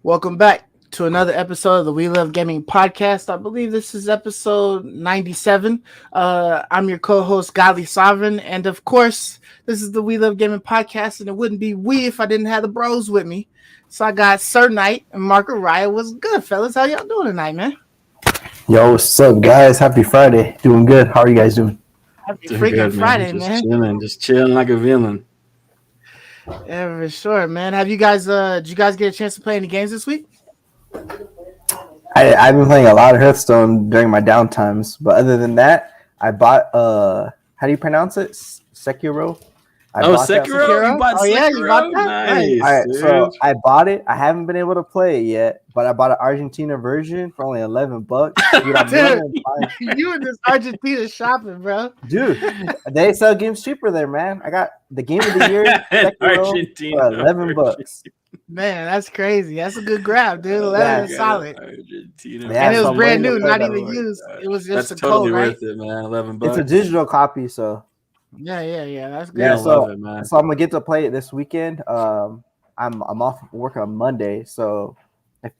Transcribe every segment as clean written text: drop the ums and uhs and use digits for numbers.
Welcome back to another episode of the We Love Gaming podcast. I believe this is episode 97. I'm your co-host, Godly Sovereign, and of course, this is the We Love Gaming podcast, and it wouldn't be we if I didn't have the bros with me. So I got Sir Knight and Mark Araya. What's good, fellas? How y'all doing tonight, man? Yo, what's up, guys? Happy Friday. Doing good. How are you guys doing? Happy freaking good, Friday, man. Just chilling like a villain. Yeah, for sure, man. Have you guys did you guys get a chance to play any games this week? I've been playing a lot of Hearthstone during my downtimes, but other than that, I bought how do you pronounce it? Sekiro. Sekiro? You bought Sekiro? Yeah, you bought that. Nice. All right, dude. so I bought it. I haven't been able to play it yet, but I bought an Argentina version for only $11. Dude, You in this Argentina shopping, bro? Dude, they sell games cheaper there, man. I got the game of the year Sekiro Argentina for $11. Man, that's crazy. That's a good grab, dude. 11 is solid. Argentina. Yeah, And it was so brand I'm new, waiting not to even play used. It was just That's a totally code, right? worth it, man. $11. It's a digital copy, so Yeah. That's good. yeah. I love it, man. So I'm gonna get to play it this weekend. I'm off work on Monday, so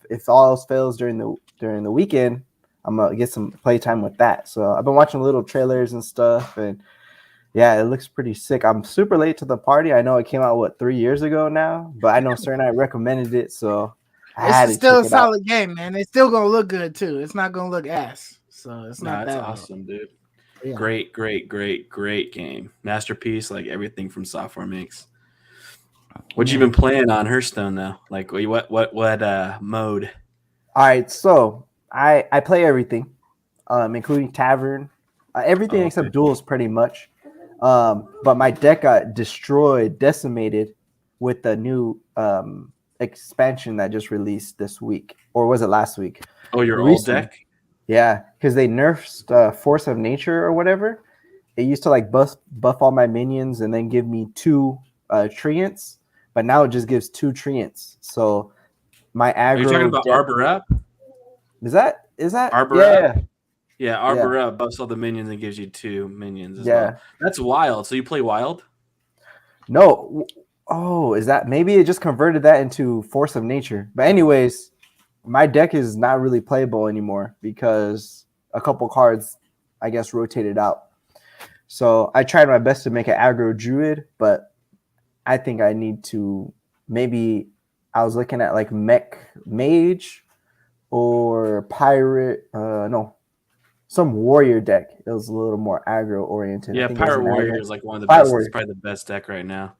if all else fails during the weekend, I'm gonna get some playtime with that. So I've been watching little trailers and stuff, and yeah, it looks pretty sick. I'm super late to the party. I know it came out 3 years ago now, but I know Sir and I recommended it, so I had It's to still a check it out. solid game, man. It's still gonna look good too. It's not gonna look ass. So it's not That's that awesome, dude. Yeah. Great game. Masterpiece, like everything from Software makes. What you been playing on Hearthstone though? Like what mode? All right, so I play everything, including Tavern, everything Okay. except duels, pretty much. But my deck got decimated with the new expansion that just released this week, or was it last week? Oh, your old Recently. deck? Yeah, because they nerfed Force of Nature or whatever. It used to like buff all my minions and then give me 2 treants, but now it just gives 2 treants. So my aggro. Are you talking about Arbor Up? Is that Arbor yeah, Up? yeah. Yeah, Arbor Up buffs all the minions and gives you 2 minions as Yeah. well. That's wild. So you play wild? No. Oh, is that maybe it just converted that into Force of Nature? But anyways, my deck is not really playable anymore because a couple cards, I guess, rotated out. So I tried my best to make an aggro druid, but I think I need to maybe I was looking at like mech mage or pirate. No, some warrior deck. It was a little more aggro oriented. Yeah, I think it was Pirate an Warrior aggro. is like one of the Pirate best. Warrior. It's probably the best deck right now.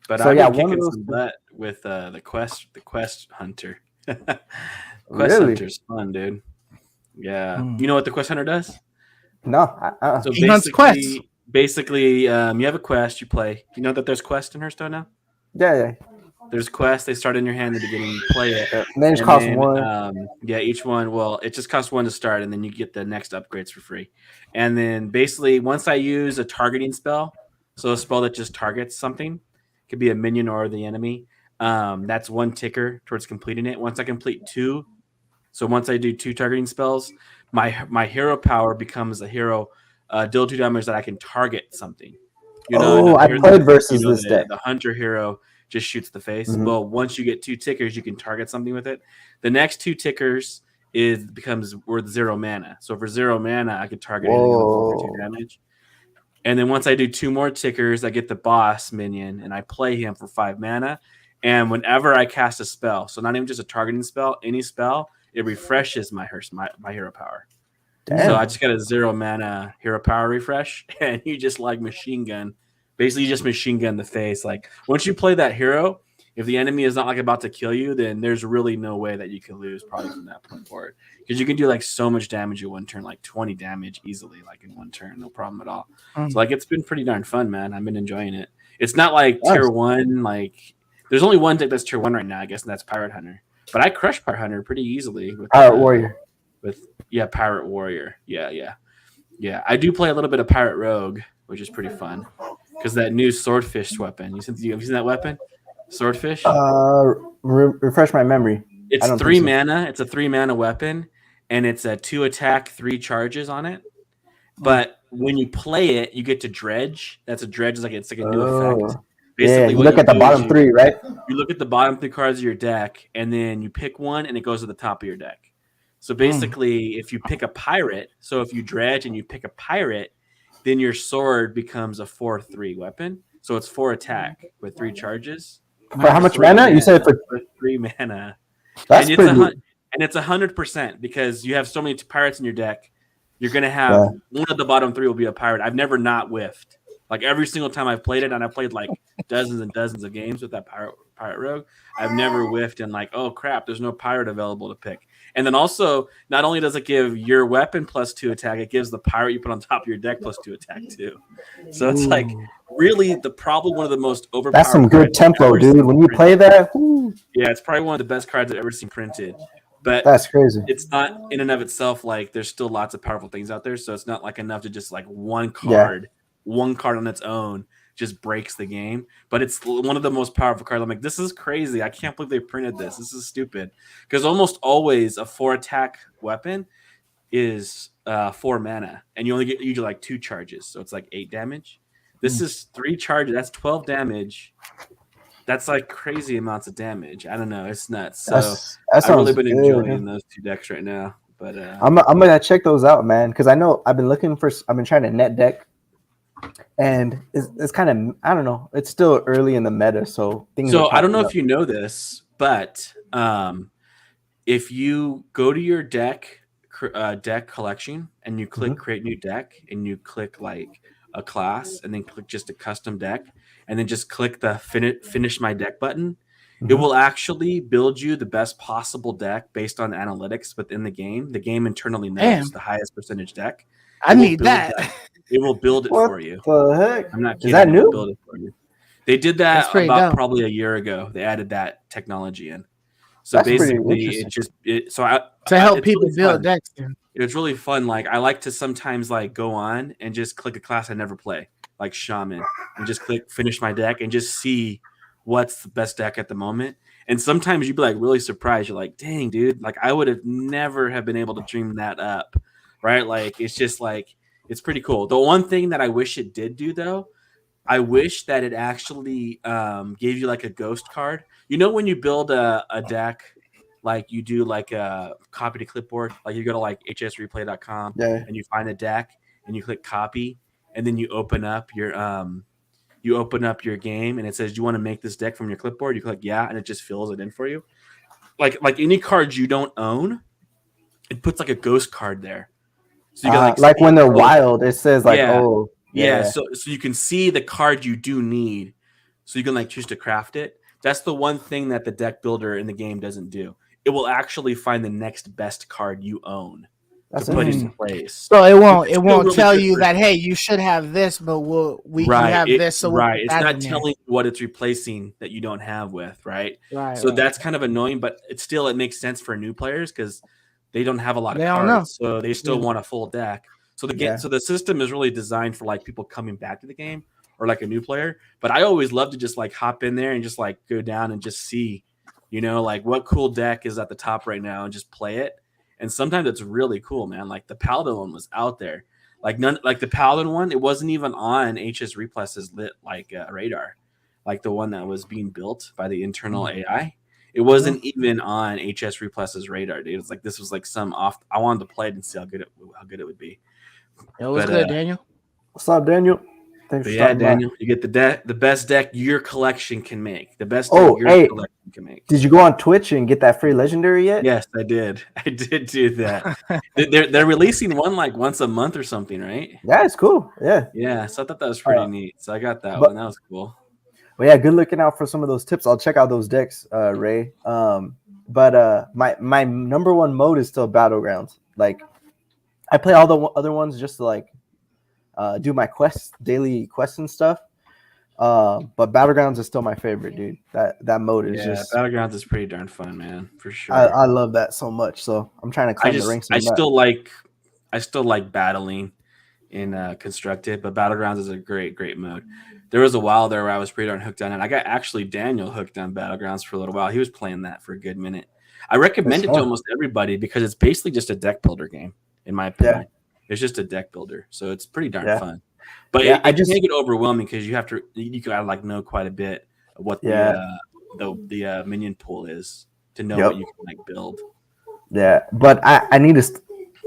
But So, I've yeah, been one of kicking those- some butt with the quest hunter. Quest Really? hunter's fun, dude. Yeah, Hmm. you know what the quest hunter does? No, So He hunts quests. basically, you have a quest, you play. You know that there's quest in Hearthstone now. yeah. There's quests. They start in your hand at the beginning. You play it. And then it And costs then, 1. each one. Well, it just costs 1 to start, and then you get the next upgrades for free. And then basically, once I use a targeting spell, so a spell that just targets something, could be a minion or the enemy. That's 1 ticker towards completing it. Once I complete 2, so once I do 2 targeting spells, my hero power becomes a hero deal 2 damage that I can target something. I played versus this deck. The hunter hero just shoots the face. Mhm. Well, once you get 2 tickers, you can target something with it. The next 2 tickers becomes worth 0 mana. So for 0 mana, I could target anything for 2 damage. And then once I do 2 more tickers, I get the boss minion, and I play him for 5 mana. And whenever I cast a spell, so not even just a targeting spell, any spell, it refreshes my hero power. Damn. So I just got a 0 mana hero power refresh, and you just like machine gun. Basically, you just machine gun the face. Like once you play that hero, if the enemy is not like about to kill you, then there's really no way that you can lose probably from that point forward. Because you can do like so much damage in 1 turn, like 20 damage easily, like in 1 turn, no problem at all. So like it's been pretty darn fun, man. I've been enjoying it. It's not like tier 1, like there's only 1 deck that's tier 1 right now, I guess, and that's Pirate Hunter. But I crushed Pirate Hunter pretty easily with Pirate Warrior. Pirate Warrior. Yeah. I do play a little bit of Pirate Rogue, which is pretty fun. Because that new swordfish weapon. Have you seen that weapon? Swordfish? Refresh my memory. It's I don't 3 think so. mana. It's a 3 mana weapon, and it's a 2 attack, 3 charges on it. But when you play it, you get to dredge. That's a dredge. It's like a new effect. You what look at the do bottom is three, right? you look at the bottom 3 cards of your deck, and then you pick one, and it goes to the top of your deck. So basically, if you pick a pirate, so if you dredge and you pick a pirate, then your sword becomes a 4/3 weapon. So it's 4 attack with 3 charges. For how much 3 mana? You said for for 3 mana. that's And pretty. it's 100% because you have so many pirates in your deck. You're gonna have one of the bottom 3 will be a pirate. I've never not whiffed. Like every single time I've played it, and I've played like dozens and dozens of games with that pirate rogue, I've never whiffed and like, oh crap, there's no pirate available to pick. And then also, not only does it give your weapon +2 attack, it gives the pirate you put on top of your deck +2 attack too. So it's like really probably one of the most overpowered. That's some good tempo, dude. When you play that, yeah, it's probably one of the best cards I've ever seen printed. But that's crazy. It's not in and of itself like there's still lots of powerful things out there. So it's not like enough to just like one card on its own just breaks the game. But it's one of the most powerful cards. I'm like, this is crazy. I can't believe they printed this. This is stupid. Because almost always a 4 attack weapon is 4 mana, and you only get usually like 2 charges. So it's like 8 damage. This is 3 charges. That's 12 damage. That's like crazy amounts of damage. I don't know. It's nuts. So I've really been enjoying those 2 decks right now. But I'm gonna check those out, man, because I know I've been trying to net deck, and it's kind of, I don't know. It's still early in the meta, so things. So I don't know if you know this, but if you go to your deck collection and you click create new deck and you click like a class and then click just a custom deck and then just click the finish my deck button, it will actually build you the best possible deck based on analytics within the game. The game internally knows the highest percentage deck. I need that. It will build it for you. What the heck? I'm not kidding. Is that new? Build it for you. They did that about probably a year ago. They added that technology in. So that's basically, to help people really build decks. It was really fun. Like I like to sometimes like go on and just click a class I never play, like Shaman, and just click finish my deck and just see what's the best deck at the moment. And sometimes you'd be like really surprised. You're like, dang, dude, like I would have never have been able to dream that up, right? Like it's just like it's pretty cool. The one thing that I wish it did do though, I wish that it actually gave you like a ghost card. You know when you build a deck, like you do like a copy to clipboard, like you go to like hsreplay.com and you find a deck and you click copy and then you open up your game and it says, do you want to make this deck from your clipboard? You click yeah, and it just fills it in for you. Like any cards you don't own, it puts like a ghost card there. So you can like when they're wild, it says like so you can see the card you do need, so you can like choose to craft it. That's the one thing that the deck builder in the game doesn't do. It will actually find the next best card you own to put into place. So it won't really tell you that hey, you should have this, but you have this. So it's not telling you what it's replacing that you don't have with So that's kind of annoying, but it makes sense for new players because they don't have a lot of cards, so they still want a full deck. So the system is really designed for like people coming back to the game or like a new player. But I always love to just like hop in there and just like go down and just see, like what cool deck is at the top right now and just play it. And sometimes it's really cool, man. Like the Paladin one was out there. Like the Paladin one, it wasn't even on HS Repless's radar. Like the one that was being built by the internal AI. It wasn't even on HS Repless's radar, dude. It's like this was like I wanted to play it and see how good it would be. It was good, Daniel. What's up, Daniel? Thanks for Daniel, you get the best deck your collection can make. The best deck your collection can make. Did you go on Twitch and get that free legendary yet? Yes, I did. I did do that. they're releasing one like once a month or something, right? Yeah, it's cool. Yeah. Yeah, so I thought that was pretty neat. So I got that one. That was cool. Well, yeah, good looking out for some of those tips. I'll check out those decks, Ray. But my number one mode is still Battlegrounds. Like, I play all the other ones just to like do my daily quests and stuff. But Battlegrounds is still my favorite, dude. That mode is just Battlegrounds is pretty darn fun, man, for sure. I love that so much. So I'm trying to climb the ranks. I still like battling in Constructed, but Battlegrounds is a great mode. There was a while there where I was pretty darn hooked on it. I got actually Daniel hooked on Battlegrounds for a little while. He was playing that for a good minute. I recommend it to almost everybody because it's basically just a deck builder game, in my opinion. Yeah. It's just a deck builder, so it's pretty darn fun. But Yeah, it can get overwhelming because you gotta like know quite a bit of what the minion pool is to know what you can like build. Yeah, but I need to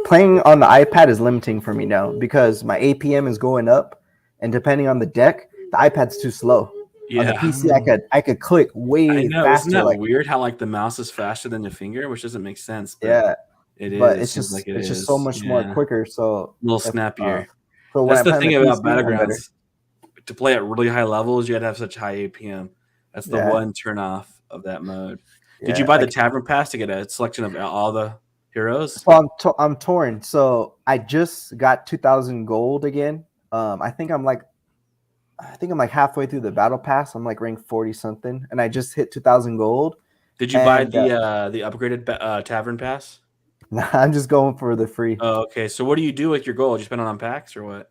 playing on the iPad is limiting for me now because my APM is going up, and depending on the deck, the iPad's too slow. Yeah. On the PC, I could click way I know. faster. Isn't that weird how like the mouse is faster than the finger, which doesn't make sense. But yeah, it is. but It seems like it it's is just so much more quicker. So a little snappier. so when That's I the play thing on the about PC, I'm better. Battlegrounds. To play at really high levels, you had to have such high APM. That's the one turn off of that mode. Did you buy the Tavern Pass to get a selection of all the heroes? So I'm torn. So I just got 2,000 gold again. I think I'm like halfway through the battle pass. I'm like ranked 40 something, and I just hit 2,000 gold. Did you buy the upgraded Tavern Pass? Nah, I'm just going for the free. Oh, okay. So what do you do with your gold? You spend it on packs or what?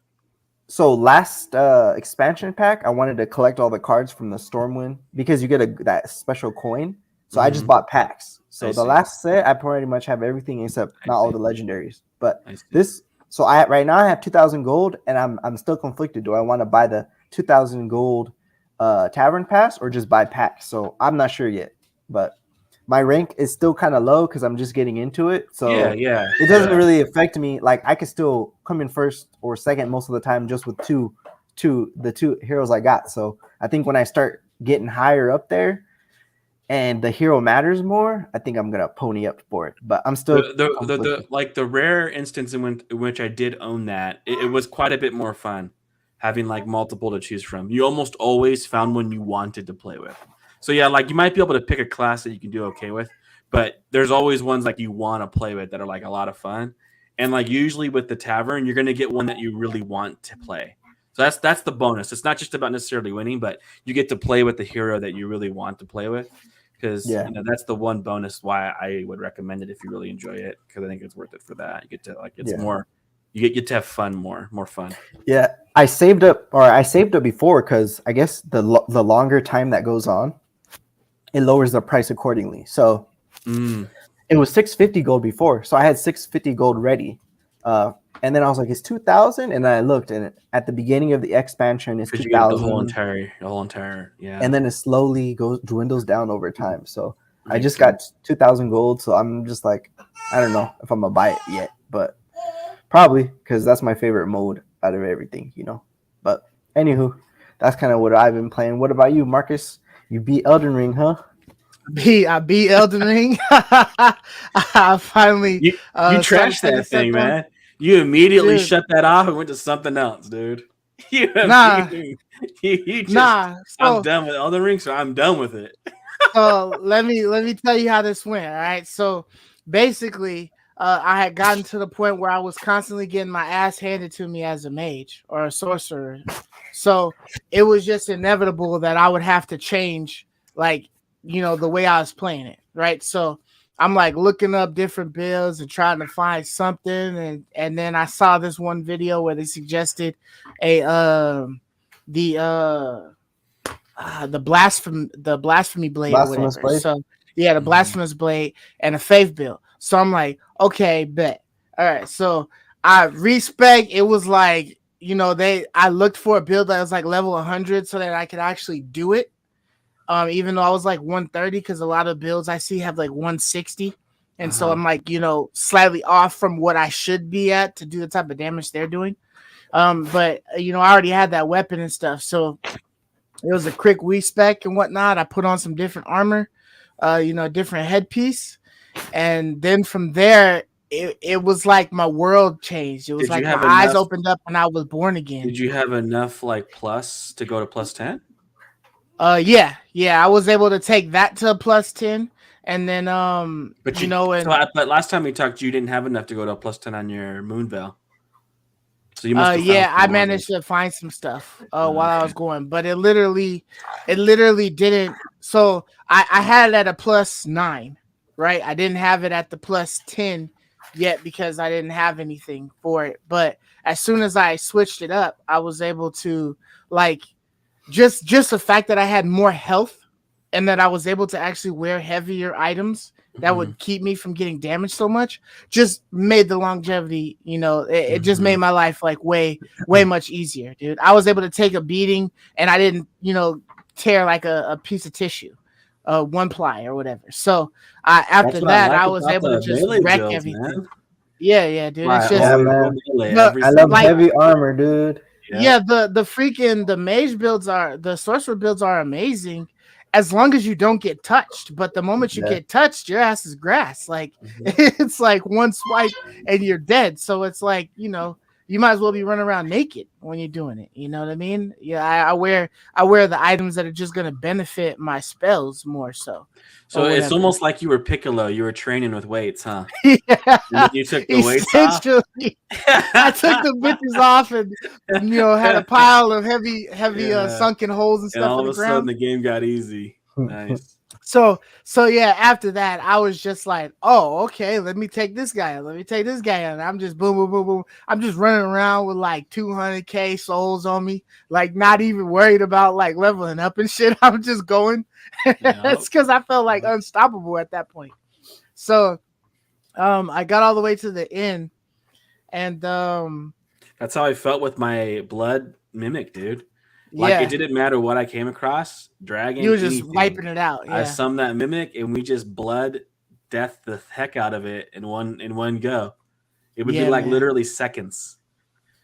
So last expansion pack, I wanted to collect all the cards from the Stormwind because you get that special coin. So I just bought packs. So the last set, I pretty much have everything except not all the legendaries. But right now I have 2,000 gold, and I'm still conflicted. Do I want to buy the 2,000 gold Tavern Pass or just buy packs? So I'm not sure yet. But my rank is still kind of low because I'm just getting into it. So it doesn't really affect me. Like I could still come in first or second most of the time just with the two heroes I got. So I think when I start getting higher up there and the hero matters more, I think I'm gonna pony up for it. But I'm still the rare instance in which I did own that, it was quite a bit more fun having like multiple to choose from. You almost always found one you wanted to play with. So yeah, like you might be able to pick a class that you can do okay with, but there's always ones like you want to play with that are like a lot of fun. And like usually with the Tavern, you're gonna get one that you really want to play. So that's the bonus. It's not just about necessarily winning, but you get to play with the hero that you really want to play with. Because that's the one bonus why I would recommend it if you really enjoy it. Because I think it's worth it for that. You get to like more. You get to have fun more fun. Yeah, I saved up before because I guess the longer time that goes on, it lowers the price accordingly. So it was 650 gold before, so I had 650 gold ready. And then I was like, it's 2,000, and then I looked, and at the beginning of the expansion, it's 2,000. The whole entire, And then it slowly dwindles down over time. So I just got 2,000 gold, so I'm just like, I don't know if I'm gonna buy it yet, but probably because that's my favorite mode out of everything, But anywho, that's kind of what I've been playing. What about you, Marcus? You beat Elden Ring, huh? I beat Elden Ring. I finally you trashed that thing, man. You immediately shut that off and went to something else, dude. I'm done with Elden Ring, so I'm done with it. So let me tell you how this went. All right. So basically, I had gotten to the point where I was constantly getting my ass handed to me as a mage or a sorcerer. So it was just inevitable that I would have to change, like, the way I was playing it. Right. So I'm like looking up different builds and trying to find something, and then I saw this one video where they suggested the blasphemy blade or whatever. Blade? So the blasphemous blade and a faith build. So I'm like, okay, bet. All right, so I respec. It was like I looked for a build that was like level 100 so that I could actually do it. Even though I was like 130, because a lot of builds I see have like 160. And so I'm like, slightly off from what I should be at to do the type of damage they're doing. But I already had that weapon and stuff. So it was a quick respec and whatnot. I put on some different armor, different headpiece. And then from there, it was like my world changed. It was like my eyes opened up and I was born again. Did you have enough like plus to go to plus 10? Yeah, I was able to take that to a plus 10, and then but last time we talked, you didn't have enough to go to a plus 10 on your Moonveil. So you must I managed to find some stuff while I was going, but it literally didn't. So I had it at a plus 9, right? I didn't have it at the plus 10 yet because I didn't have anything for it. But as soon as I switched it up, I was able to like. Just the fact that I had more health and that I was able to actually wear heavier items that would keep me from getting damaged so much, just made the longevity, it just made my life like way much easier, dude. I was able to take a beating and I didn't, tear like a piece of tissue, one ply or whatever. So after that, I was able to just wreck everything. Man. Yeah, dude. It's just yeah, man. I love heavy armor, dude. Yeah, the mage builds the sorcerer builds are amazing as long as you don't get touched. But the moment you get touched, your ass is grass. Like it's like one swipe and you're dead. So it's like, you might as well be running around naked when you're doing it. You know what I mean? Yeah, I wear the items that are just gonna benefit my spells more so. So it's almost like you were Piccolo. You were training with weights, huh? Yeah. And then you took the weights off. I took the bitches off and had a pile of heavy sunken holes and stuff. And all in of the a ground. sudden, the game got easy. Nice. So yeah, after that, I was just like, oh, okay, let me take this guy. And I'm just boom, boom, boom, boom. I'm just running around with like 200k souls on me, like not even worried about like leveling up and shit. I'm just going. It's because I felt like unstoppable at that point. So I got all the way to the end, and that's how I felt with my blood mimic, dude. Like it didn't matter what I came across, dragon. You were just wiping it out. Yeah. I summoned that mimic, and we just blood death the heck out of it in one go. It would be like literally seconds,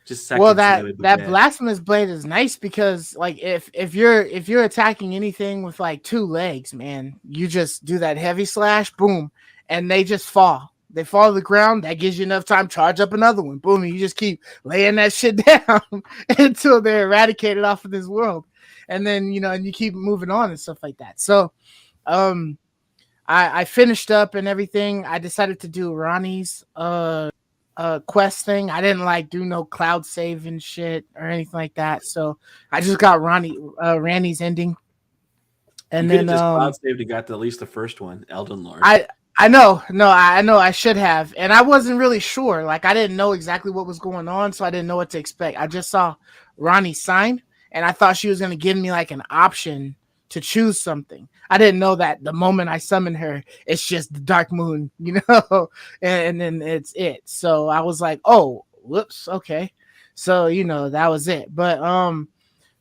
just seconds. Well, that blasphemous blade is nice because like if you're attacking anything with like 2 legs, man, you just do that heavy slash, boom, and they just fall. They fall to the ground. That gives you enough time to charge up another one. Boom. And you just keep laying that shit down until they're eradicated off of this world. And then, and you keep moving on and stuff like that. So I finished up and everything. I decided to do Ronnie's quest thing. I didn't do no cloud save and shit or anything like that. So I just got Randy's ending. And then just cloud saved and got at least the first one, Elden Lord. I know. I should have. And I wasn't really sure. Like, I didn't know exactly what was going on, so I didn't know what to expect. I just saw Ronnie's sign, and I thought she was going to give me, like, an option to choose something. I didn't know that the moment I summon her, it's just the Dark Moon, and then it's it. So I was like, oh, whoops, okay. So, that was it. But,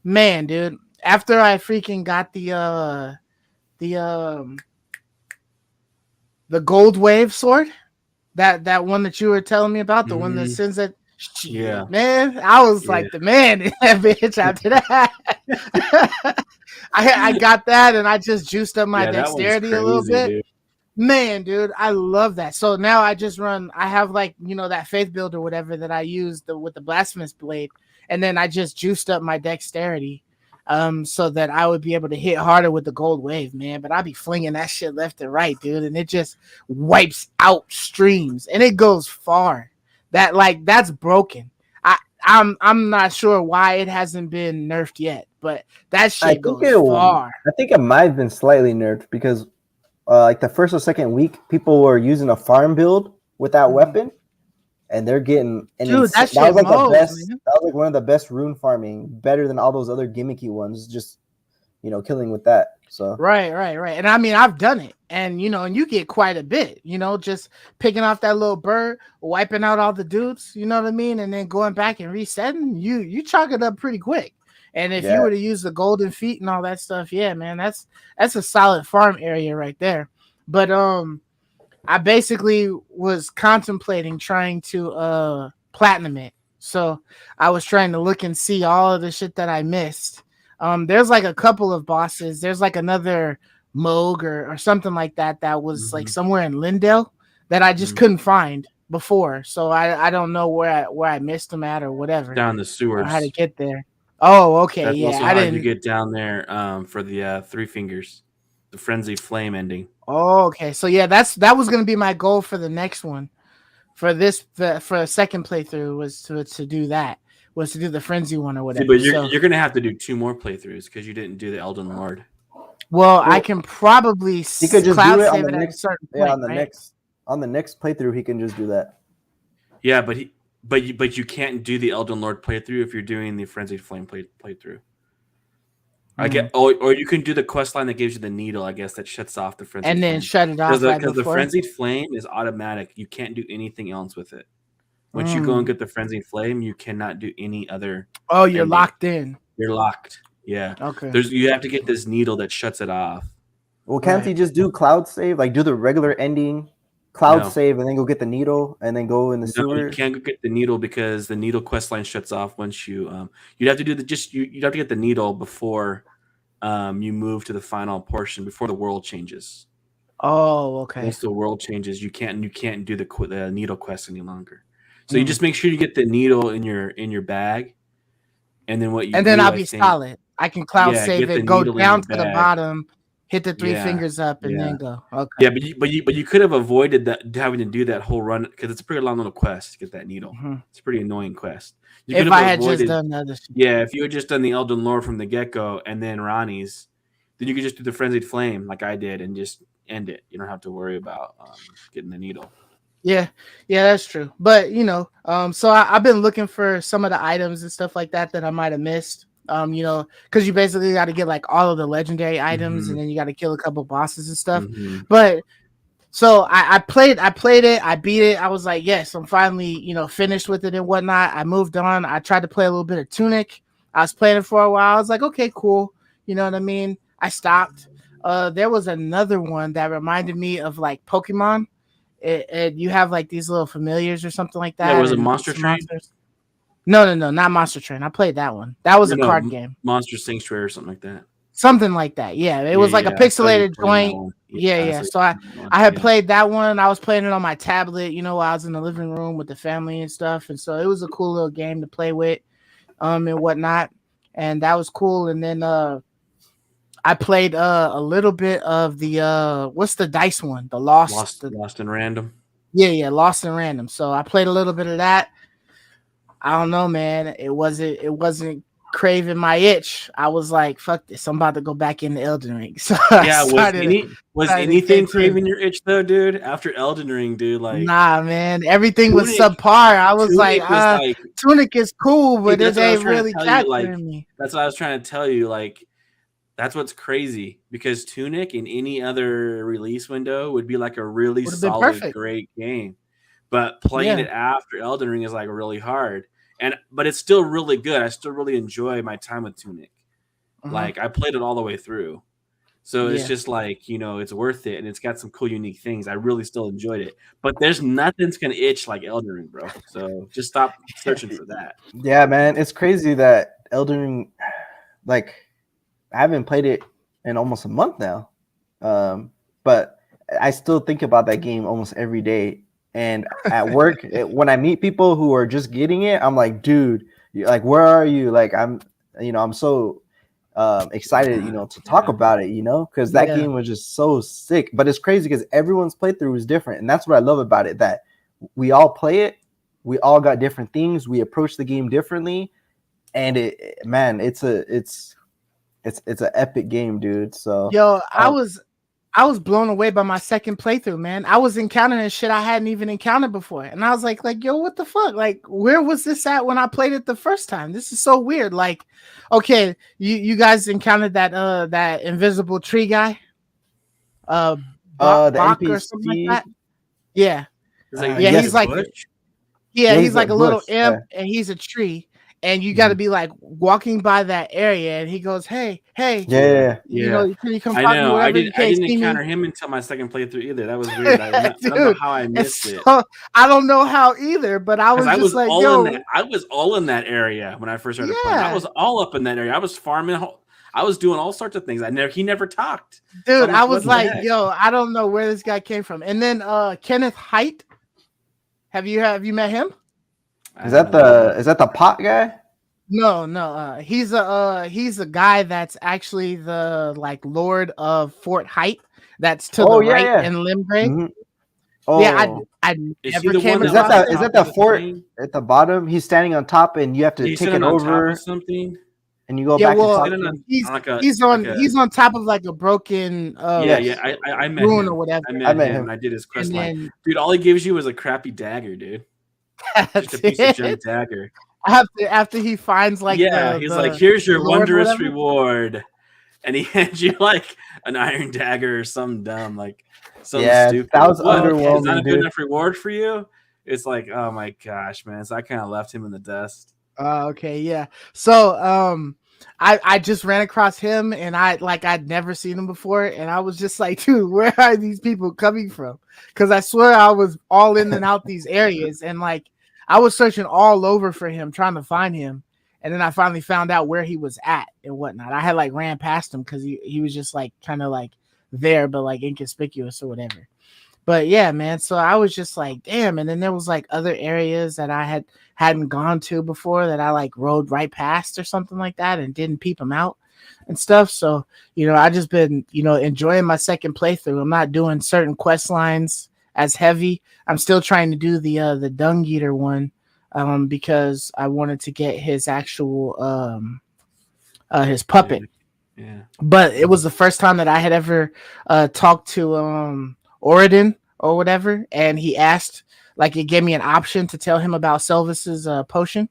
man, dude, after I freaking got the W.O.W sword, that one that you were telling me about, the one that sends that. Yeah, man, I was like the man in that bitch. After that, I got that, and I just juiced up my dexterity a little bit. Dude. Man, dude, I love that. So now I just run. I have that faith build or whatever that I used with the blasphemous blade, and then I just juiced up my dexterity. So that I would be able to hit harder with the W.O.W, man. But I'll be flinging that shit left and right, dude, and it just wipes out streams, and it goes far. That's broken. I'm not sure why it hasn't been nerfed yet, but that shit goes far. I think it might have been slightly nerfed because, the first or second week, people were using a farm build with that weapon. And they're getting that was like the best. Man. That was like one of the best rune farming, better than all those other gimmicky ones. Just killing with that. So right. And I mean, I've done it, and and you get quite a bit. Just picking off that little bird, wiping out all the dudes. You know what I mean, and then going back and resetting. You chalk it up pretty quick. And if you were to use the golden feet and all that stuff, yeah, man, that's a solid farm area right there. But I basically was contemplating trying to platinum it. So I was trying to look and see all of the shit that I missed. There's like a couple of bosses. There's like another Moog or something like that was like somewhere in Lindale that I just couldn't find before. So I don't know where I missed them at or whatever. Down the sewers. Or how to get there. Oh, okay. That's also I didn't get down there for the 3 fingers. The frenzy flame ending. Oh, okay. So yeah, that was gonna be my goal for the next one. For a second playthrough was to do that. Was to do the frenzy one or whatever. See, but you're gonna have to do 2 more playthroughs because you didn't do the Elden Lord. Well, I can probably he could just do it on the next point, on the next playthrough. He can just do that. Yeah, but you can't do the Elden Lord playthrough if you're doing the frenzied flame playthrough. or you can do the quest line that gives you the needle, I guess, that shuts off the frenzied and then flame. shut it off right Because the before. frenzied flame is automatic. You can't do anything else with it. Once you go and get the frenzied flame, you cannot do any other. Oh, you're ending. locked in. You're locked. Yeah. Okay. You have to get this needle that shuts it off. Well, can't he just do cloud save? Like do the regular ending cloud No. save and then go get the needle and then go in the No, sewer? you can't go get the needle because the needle quest line shuts off once you you'd have to do you'd have to get the needle before you move to the final portion before the world changes. Oh, okay. Once the world changes, you can't do the needle quest any longer. So you just make sure you get the needle in your bag, and then I'll be solid. I can cloud save it, go down to the bottom, hit the 3 fingers up, and then go. Okay. Yeah, but you could have avoided that having to do that whole run because it's a pretty long little quest to get that needle. It's a pretty annoying quest. If I had just done the other shit. Yeah, if you had just done the Elden Lore from the get-go and then Ronnie's, then you could just do the Frenzied Flame like I did and just end it. You don't have to worry about getting the needle. Yeah, that's true. But so I've been looking for some of the items and stuff like that I might have missed. Because you basically got to get like all of the legendary items, and then you got to kill a couple bosses and stuff. But so I played it, I beat it. I was like, yes, I'm finally finished with it and whatnot. I moved on. I tried to play a little bit of Tunic. I was playing it for a while. I was like, okay, cool. You know what I mean? I stopped. There was another one that reminded me of like Pokemon. You have like these little familiars or something like that. Yeah, was it Monster Train? Monsters. No, not Monster Train. I played that one. That was a card game. Monster Sanctuary or something like that. Something like that. Yeah, it was like a pixelated joint. Yeah. So I had played that one. I was playing it on my tablet, while I was in the living room with the family and stuff. And so it was a cool little game to play with, and whatnot. And that was cool. And then I played a little bit of the what's the dice one? The Lost and Random. Yeah, Lost and Random. So I played a little bit of that. I don't know, man. It wasn't craving my itch. I was like, fuck this. I'm about to go back into Elden Ring. So was anything craving your itch though, dude? After Elden Ring, dude, like nah, man. Everything was subpar. I was like, Tunic is cool, but it ain't really capturing me. That's what I was trying to tell you. Like, that's what's crazy because Tunic in any other release window would be like a really solid, great game. But playing it after Elden Ring is like really hard. But it's still really good. I still really enjoy my time with Tunic. Like I played it all the way through. So it's just like, it's worth it. And it's got some cool, unique things. I really still enjoyed it. But there's nothing's going to itch like Elden Ring, bro. So just stop searching for that. Yeah, man. It's crazy that Elden Ring, like, I haven't played it in almost a month now. But I still think about that game almost every day. And at work, when I meet people who are just getting it, I'm like, dude, like, where are you? Like, I'm so excited, to talk about it, because that game was just so sick. But it's crazy because everyone's playthrough is different. And that's what I love about it, that we all play it. We all got different things. We approach the game differently. And it's an epic game, dude. So yo, I was blown away by my second playthrough, man. I was encountering shit I hadn't even encountered before. And I was like, yo, what the fuck? Like, where was this at when I played it the first time? This is so weird. Like, okay, you guys encountered that invisible tree guy? The Bach NPC or something like that? Yeah. He's like he's like a little imp and he's a tree. And you got to be like walking by that area, and he goes, "Hey, yeah." Can you come? I know. I didn't encounter him until my second playthrough either. That was weird. I don't know how I missed it. I don't know how either. But I was like, I was all in that area when I first started playing. I was all up in that area. I was farming. I was doing all sorts of things. He never talked. Dude, I was like, I don't know where this guy came from. And then Kenneth Haidt. Have you met him? Is that the pot guy? No. He's a guy that's actually the like Lord of Fort Height. That's to the right in Limgrave. Mm-hmm. Oh yeah, I never came. Is that the fort at the bottom? He's standing on top, and you have to take it over something. And you go back and talk. He's on top of like a broken I met ruin him. or whatever. I met him. I did his quest line. Dude, all he gives you is a crappy dagger, dude. Just a piece of junk dagger. After he finds like he's like, here's your wondrous reward. and he hands you like an iron dagger or something dumb, like something Yeah, stupid. that was What? Is underwhelming, that a good dude. enough reward for you? It's like, oh my gosh, man. So I kind of left him in the dust. Okay, yeah. So I just ran across him and I'd never seen him before, and I was just like, dude, where are these people coming from? Because I swear I was all in and out these areas, and like I was searching all over for him, trying to find him. And then I finally found out where he was at and whatnot. I had like ran past him because he was just like kind of like there, but like inconspicuous or whatever. But yeah, man. So I was just like, damn. And then there was like other areas that I hadn't gone to before that I like rode right past or something like that and didn't peep them out and stuff. So, I just been, enjoying my second playthrough. I'm not doing certain quest lines as heavy. I'm still trying to do the Dung Eater one because I wanted to get his actual his puppet. Yeah. But it was the first time that I had ever talked to Oridon or whatever, and he asked, like, it gave me an option to tell him about Selvis's potion,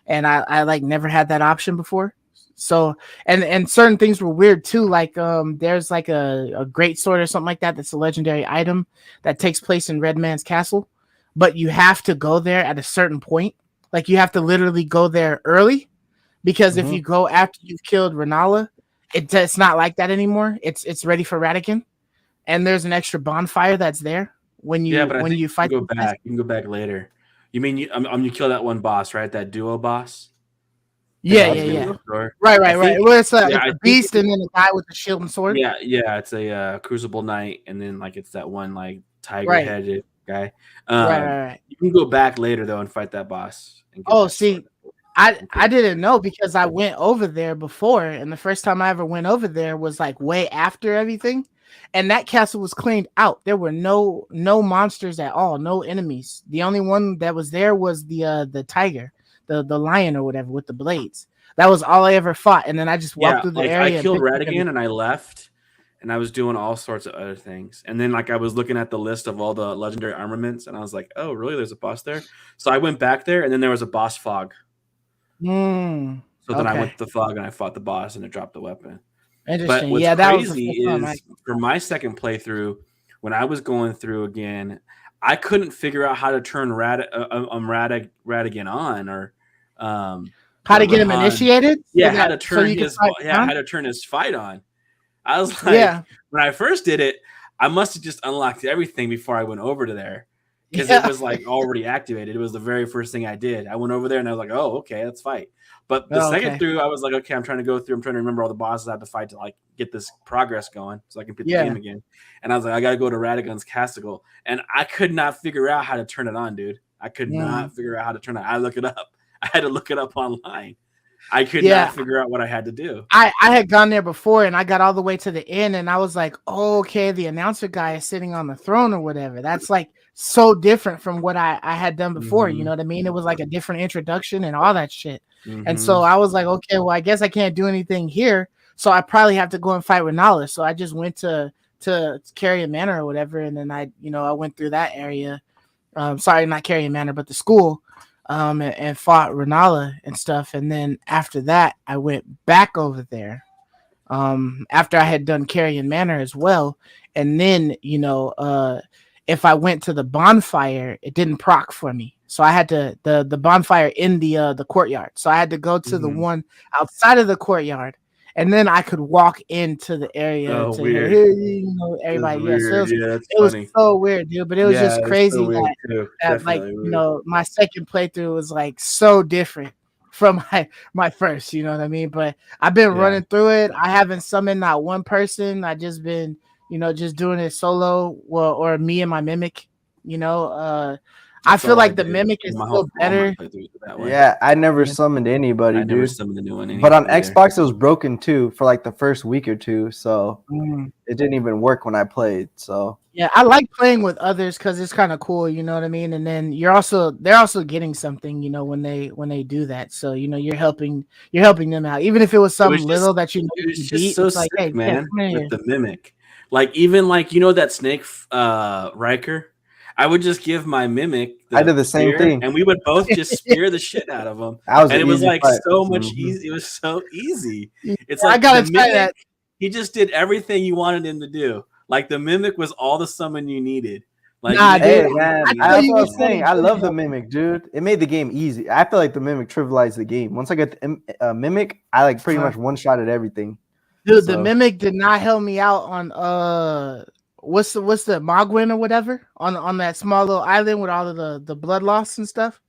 and I like never had that option before. So and certain things were weird too, like there's like a great sword or something like that that's a legendary item that takes place in Red Man's castle, but you have to go there at a certain point. Like you have to literally go there early, because if you go after you've killed Renala, it's not like that anymore. It's ready for Ratigan, and there's an extra bonfire that's there when you you fight. You can go back later. You mean you kill that one boss, right? That duo boss. Yeah. Right. Well, it's a beast and then a guy with a shield and sword. Yeah. It's a Crucible Knight, and then like it's that one like tiger-headed guy. Right. You can go back later though and fight that boss. See, I didn't know because I went over there before, and the first time I ever went over there was like way after everything, and that castle was cleaned out. There were no monsters at all, no enemies. The only one that was there was the tiger, the lion or whatever with the blades. That was all I ever fought, and then I just walked through the area. I killed Ratigan and I left, and I was doing all sorts of other things. And then like I was looking at the list of all the legendary armaments, and I was like, oh, really? There's a boss there? So I went back there, and then there was a boss fog. So then I went to the fog and I fought the boss and it dropped the weapon. Interesting. But what's crazy is for my second playthrough, when I was going through again, I couldn't figure out how to turn Ratigan on or how to get him initiated. How to turn his fight on. I was like, when I first did it, I must have just unlocked everything before I went over to there. Because it was like already activated. It was the very first thing I did. I went over there and I was like, oh, okay, let's fight. But the second through, I was like, okay, I'm trying to go through. I'm trying to remember all the bosses I have to fight to like get this progress going so I can beat the game again. And I was like, I got to go to Ratigan's castle. And I could not figure out how to turn it on, dude. I could not figure out how to turn it on. I look it up. I had to look it up online. I could not figure out what I had to do. I had gone there before and I got all the way to the end and I was like, oh, okay, the announcer guy is sitting on the throne or whatever. That's like so different from what I had done before. You know what I mean? It was like a different introduction and all that shit. And so I was like, okay, well, I guess I can't do anything here. So I probably have to go and fight Renala. So I just went to Carrion Manor or whatever. And then I went through that area. Sorry, not Carrion Manor, but the school. And fought Renala and stuff. And then after that, I went back over there after I had done Carrion Manor as well. And then, if I went to the bonfire, it didn't proc for me. So I had to, the bonfire in the courtyard. So I had to go to the one outside of the courtyard. And then I could walk into the area to weird. Hear, everybody. So it was so weird, dude. But it was just crazy that like, my second playthrough was like so different from my first, you know what I mean? But I've been running through it. I haven't summoned not one person. I just been, just doing it solo, or me and my mimic, I feel like the mimic is still better. Yeah, I never summoned anybody, dude. Never summoned anyone but on Xbox, it was broken too for like the first week or two, so it didn't even work when I played. So yeah, I like playing with others because it's kind of cool, you know what I mean. And then they're also getting something, when they do that. So you're helping them out, even if it was something little that It was just so sick, like, hey, man, with the mimic. Like even like that snake Riker. I would just give my mimic. I did the same thing, and we would both just spear the shit out of him. And it was like so much easy. It was so easy. It's like I gotta try that. He just did everything you wanted him to do. Like the mimic was all the summon you needed. Like, Nah, Hey dude, man, I know that's you what I was was saying. getting I good love the help. mimic, dude. It made the game easy. I feel like the mimic trivialized the game. Once I get the mimic, I like pretty much one shot at everything. Dude, the So- mimic did not help me out on what's the Mogwin or whatever on that small little island with all of the blood loss and stuff.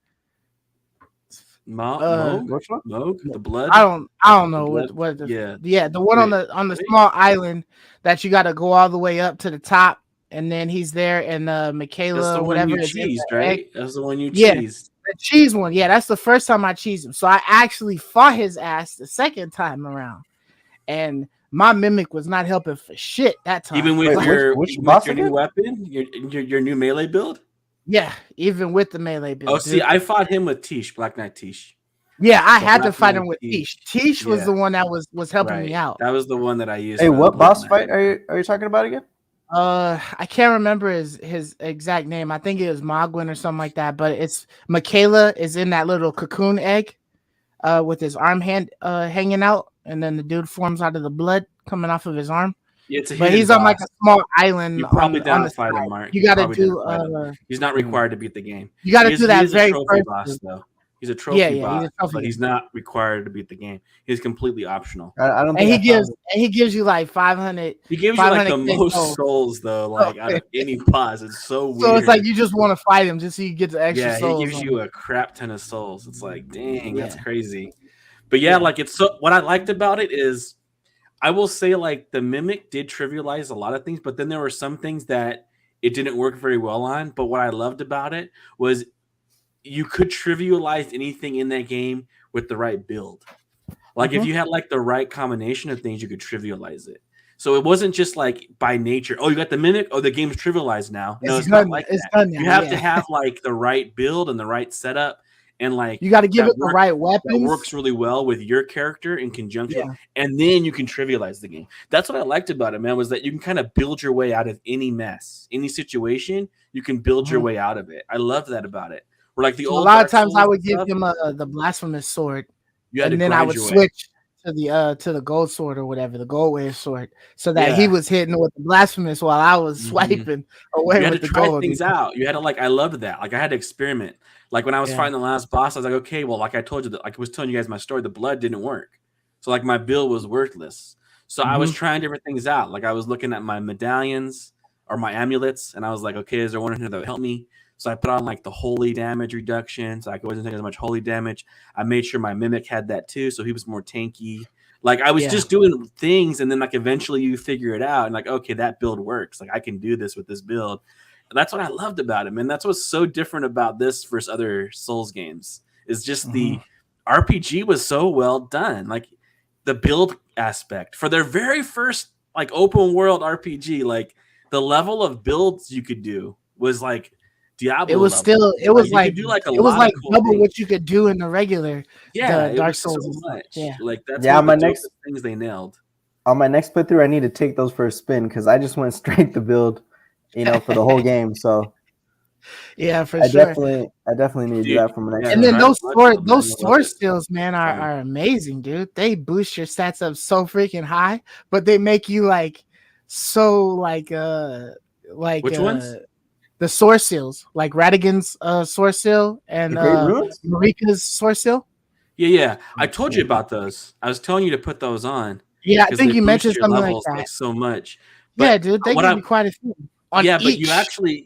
Moog? Which one? Moog? The blood? I don't know blood? what Yeah. the one on the small island that you got to go all the way up to the top, and then he's there, and Michaela That's the one whatever you is in cheesed, the right? egg. That's the one you Yeah. cheesed. The cheese one, yeah, that's the first time I cheesed him. So I actually fought his ass the second time around, and my mimic was not helping for shit that time. Even with Wait, your which even boss with your new again? weapon, your new melee build. Yeah, even with the melee build. Oh, see, I fought him with Tish, Black Knight Tish. Yeah, I So had to Black fight Knight him with Tish. Tish. Tish was Yeah. the one that was helping me Right. out. That was the one that I used. Hey, for the what Black boss Knight. fight are you talking about again? I can't remember his exact name. I think it was Mogwin or something like that. But it's Michaela is in that little cocoon egg, with his arm hanging out, and then the dude forms out of the blood coming off of his arm. Yeah, it's a But hidden he's on like boss. a small island. You're probably on down the to fight him, side. Mark. You You're got to probably down do. to fight him. He's not required to beat the game. You got to He is- do that he is a very trophy first. boss, though. He's a trophy Yeah, he's a boss, trophy but guy. he's not required to beat the game. He's completely optional. I don't And think he gives you like 500. He gives you like the 500K most gold. souls, though, like out of any boss. It's so weird. So it's like you just want to fight him just so you get the extra yeah, souls. he gives on you him. a crap ton of souls. It's like, dang, that's Yeah. crazy. But yeah, like it's so. What I liked about it is, I will say like the mimic did trivialize a lot of things, but then there were some things that it didn't work very well on. But what I loved about it was you could trivialize anything in that game with the right build. Like if you had like the right combination of things, you could trivialize it. So it wasn't just like by nature. Oh, you got the mimic. Oh, the game's trivialized now. No, it's not like that. done now, You have yeah. to have like the right build and the right setup, and like You got to give that it the work- right that weapons. works really well with your character in conjunction, Yeah. and then you can trivialize the game. That's what I liked about it, man. Was that you can kind of build your way out of any mess, any situation. You can build your way out of it. I love that about it. Where like the So a old lot Dark of times Souls I would and give stuff, him the blasphemous sword, you had and to then I grind would your way. switch to the gold sword or whatever, the gold wave sword, so that he Yeah. was hitting with the blasphemous while I was swiping away You had with to the try gold. things out. You had to like. I loved that. Like I had to experiment. Like when I was Yeah. fighting the last boss, I was like, okay, well, like I told you, like I was telling you guys my story, the blood didn't work, so like my build was worthless. So I was trying different things out. Like I was looking at my medallions or my amulets, and I was like, okay, is there one in here that would help me? So I put on like the holy damage reduction, so I wasn't taking as much holy damage. I made sure my mimic had that too, so he was more tanky. Like I was Yeah. just doing things, and then like eventually you figure it out, and like okay, that build works. Like I can do this with this build. And that's what I loved about it, man. That's what's so different about this versus other Souls games. Is just the RPG was so well done. Like the build aspect for their very first like open world RPG, like the level of builds you could do was like Diablo. It was level. still it was you like could do like a it was lot like of cool double things. what you could do in the regular. Yeah, the it Dark was Souls so and stuff. much. Yeah. Like that's Yeah, one my of the next- dopest things they nailed. On my next playthrough, I need to take those for a spin because I just went straight to build, for the whole game. So Yeah, for I sure. definitely need to do Dude, that for my next. yeah, And then Right, those right, sword man, those I love sword it. skills, man, Yeah. are amazing, dude. They boost your stats up so freaking high, but they make you like so like Which ones? the sword seals, like Radigan's sword seal and The Great Runes? Marika's sword seal. Yeah. I told you about those. I was telling you to put those on. Yeah, I 'cause think they you boost mentioned your something like levels, that. so much. Yeah, But dude, they what give I- you quite a few. On yeah, but each.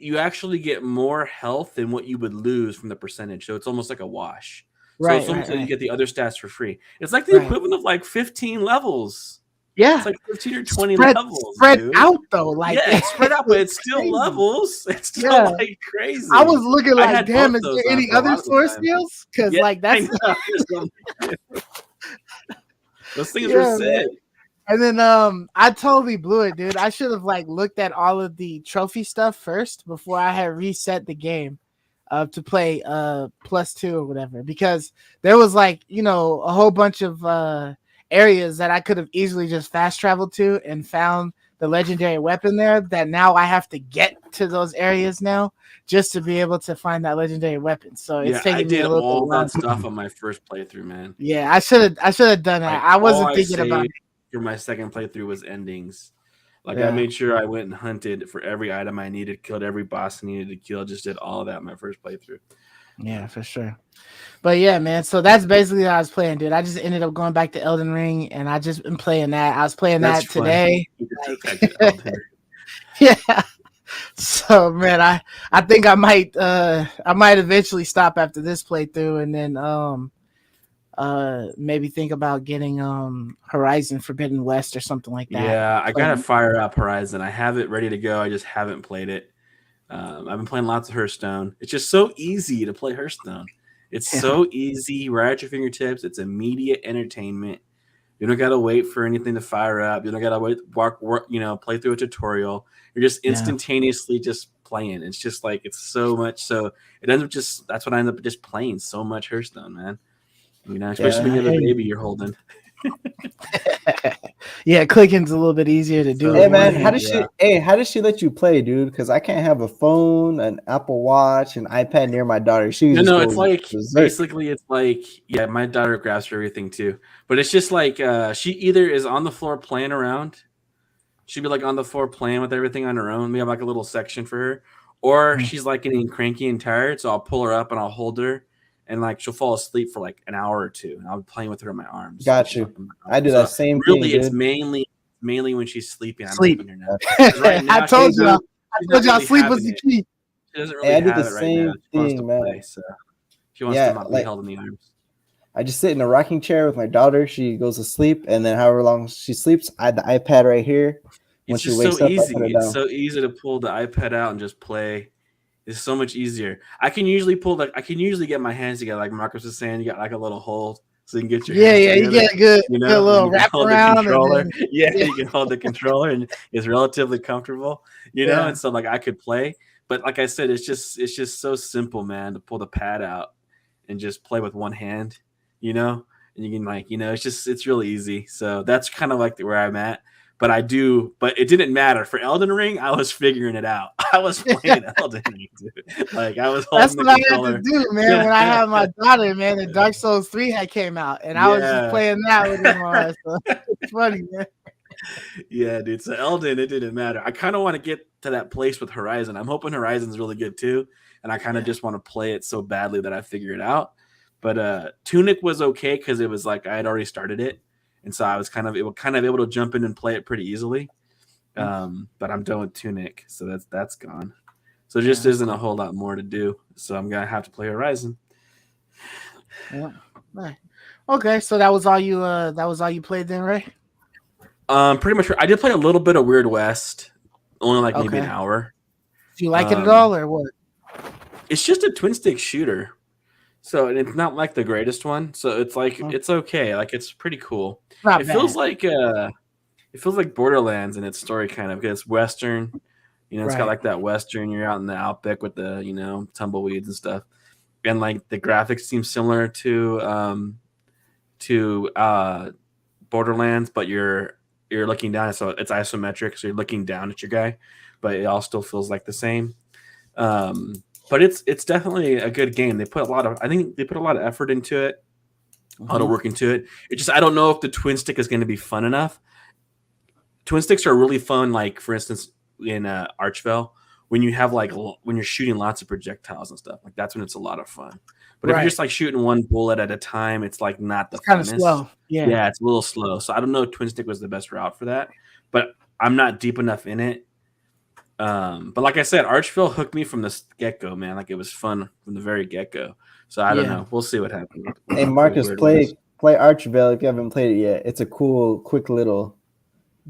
you actually get more health than what you would lose from the percentage. So it's almost like a wash. So Right, it's almost right, like you right. get the other stats for free. It's like the Right. equivalent of like 15 levels. Yeah, It's like 15 or 20 spread, levels. spread dude. out though. Like Yeah, it's spread out, but it's still crazy. levels. It's still Yeah. like crazy. I was looking I like, had damn, both is those there on any for a lot other of the sword time. skills? Because Yeah, like that's I know. There's no- Those things Yeah, were man. sick. And then I totally blew it, dude. I should have like looked at all of the trophy stuff first before I had reset the game to play +2 or whatever, because there was like, a whole bunch of areas that I could have easily just fast traveled to and found the legendary weapon there, that now I have to get to those areas now just to be able to find that legendary weapon. So it's Yeah, I taking me did a little all bit that longer. stuff on my first playthrough, man. Yeah, I should have done that. Like, I wasn't all thinking about it. saved for my second playthrough was endings. Like I Yeah. made sure I went and hunted for every item I needed, killed every boss I needed to kill. Just did all of that in my first playthrough. Yeah, for sure. But yeah, man. So that's basically how I was playing, dude. I just ended up going back to Elden Ring, and I just been playing that. I was playing That's that fun. today. You just Like, affected Elden Ring. yeah. So man, I think I might eventually stop after this playthrough, and then maybe think about getting Horizon Forbidden West or something like that. Yeah, I gotta fire up Horizon. I have it ready to go. I just haven't played it. I've been playing lots of Hearthstone. It's just so easy to play Hearthstone. It's so easy, right at your fingertips. It's immediate entertainment. You don't gotta wait for anything to fire up. You don't gotta play through a tutorial. You're just instantaneously just playing. It's just like it's so much. So it ends up that's what I end up just playing so much Hearthstone, man. Especially when you have a baby you're holding. Yeah, clicking's a little bit easier to do. Hey man, how does she let you play, dude? Because I can't have a phone, an Apple Watch, an iPad near my daughter. It's like basically it's like my daughter grabs for everything too. But it's just like she either is on the floor playing around, she'd be like on the floor playing with everything on her own. We have like a little section for her, or she's like getting cranky and tired, so I'll pull her up and I'll hold her. And like she'll fall asleep for like an hour or two, and I'll be playing with her in my arms. Got you. I do that same thing. Really, it's mainly when she's sleeping. I'm helping her now. Right now, I told y'all sleep was the key. She doesn't really have it right now. She wants to man. play, so she wants to not be held in the arms. I just sit in a rocking chair with my daughter. She goes to sleep, and then however long she sleeps, I have the iPad right here. It's just so easy. It's so easy to pull the iPad out and just play. It's so much easier. I can usually get my hands together, like Marcus was saying. You got like a little hold, so you can get your hands together, you get a good, a little wrap around. You can hold the controller, and it's relatively comfortable, And so like I could play, but like I said, it's just so simple, man, to pull the pad out and just play with one hand, and you can it's really easy. So that's kind of like where I'm at. But it didn't matter. For Elden Ring, I was figuring it out. I was playing Elden Ring, dude. Like I was holding the controller. That's what I had to do, man. When I had my daughter, man, and Dark Souls 3 had came out, and I was just playing that with him. So it's funny, man. Yeah, dude. So Elden, it didn't matter. I kind of want to get to that place with Horizon. I'm hoping Horizon's really good too, and I kind of just want to play it so badly that I figure it out. But Tunic was okay because it was like I had already started it. And so I was kind of able to jump in and play it pretty easily. But I'm done with Tunic, so that's gone. So there just isn't a whole lot more to do. So I'm gonna have to play Horizon. Yeah. Okay, so that was all you played then, right? Pretty much. I did play a little bit of Weird West, only like maybe an hour. Do you like it at all, or what? It's just a twin stick shooter. So it's not like the greatest one. So it's like it's okay. Like it's pretty cool. It feels like Borderlands in its story kind of because it's Western. It's got like that Western. You're out in the outback with the tumbleweeds and stuff, and like the graphics seem similar to Borderlands, but you're looking down, so it's isometric. So you're looking down at your guy, but it all still feels like the same. But it's definitely a good game. They put a lot of effort into it, a lot of work into it. It's just I don't know if the twin stick is going to be fun enough. Twin sticks are really fun, like for instance in Archville, when you have when you're shooting lots of projectiles and stuff. Like that's when it's a lot of fun. But if you're just like shooting one bullet at a time, it's like not the kind of slow. Yeah, it's a little slow. So I don't know if twin stick was the best route for that, but I'm not deep enough in it. But like I said, Archville hooked me from the get-go, man. Like it was fun from the very get-go. So I don't know. We'll see what happens. Hey Marcus, play Archville if you haven't played it yet. It's a cool, quick little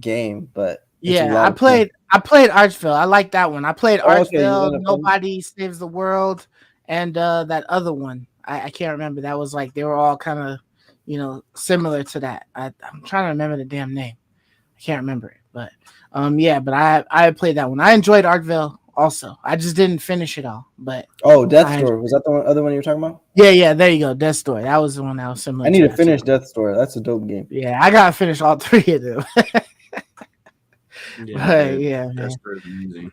game, but I played Archville. I like that one. I played Archville, Nobody Saves the World, and that other one. I can't remember. That was like they were all kind of similar to that. I'm trying to remember the damn name. I can't remember it. But but I played that one. I enjoyed Archville also. I just didn't finish it all. But Death's Door, was that the other one you were talking about? Yeah, there you go. Death's Door. That was the one that was similar. I need to finish Death's Door. That's a dope game. Yeah, I gotta finish all three of them. That's pretty amazing.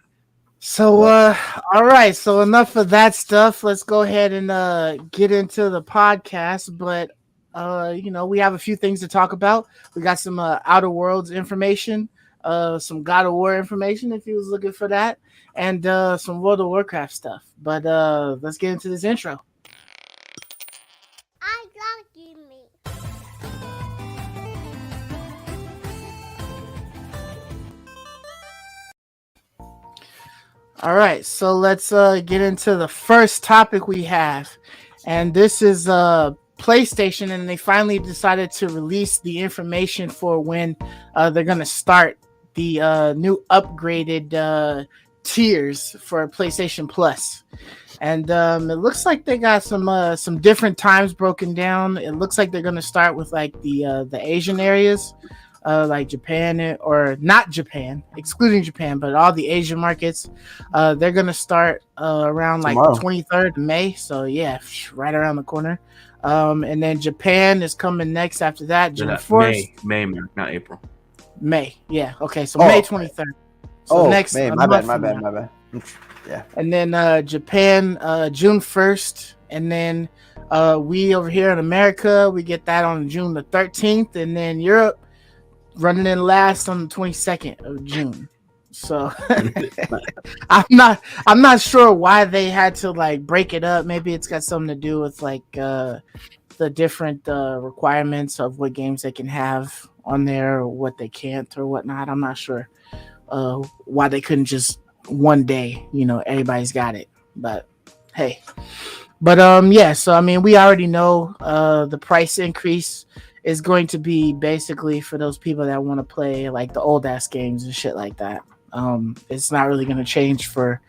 So all right, so enough of that stuff. Let's go ahead and get into the podcast. But we have a few things to talk about. We got some Outer Worlds information, some God of War information if you was looking for that, and some World of Warcraft stuff. But let's get into this intro. I love you, me. All right, so let's get into the first topic we have, and this is PlayStation, and they finally decided to release the information for when they're going to start the new upgraded tiers for PlayStation Plus. And it looks like they got some different times broken down. It looks like they're going to start with like the Asian areas, like Japan, or not Japan, excluding Japan, but all the Asian markets. They're going to start around like the 23rd of May. So yeah, right around the corner. And then Japan is coming next after that. June 4th. May, not April. May, yeah. Okay, so May 23rd. So next May. My bad. Yeah. And then Japan, June 1st. And then we over here in America, we get that on June the 13th. And then Europe running in last on the 22nd of June. So I'm not sure why they had to like break it up. Maybe it's got something to do with like the different requirements of what games they can have on there or what they can't or whatnot. I'm not sure why they couldn't just one day, everybody's got it. But hey, yeah. So I mean, we already know the price increase is going to be basically for those people that want to play like the old ass games and shit like that. It's not really going to change for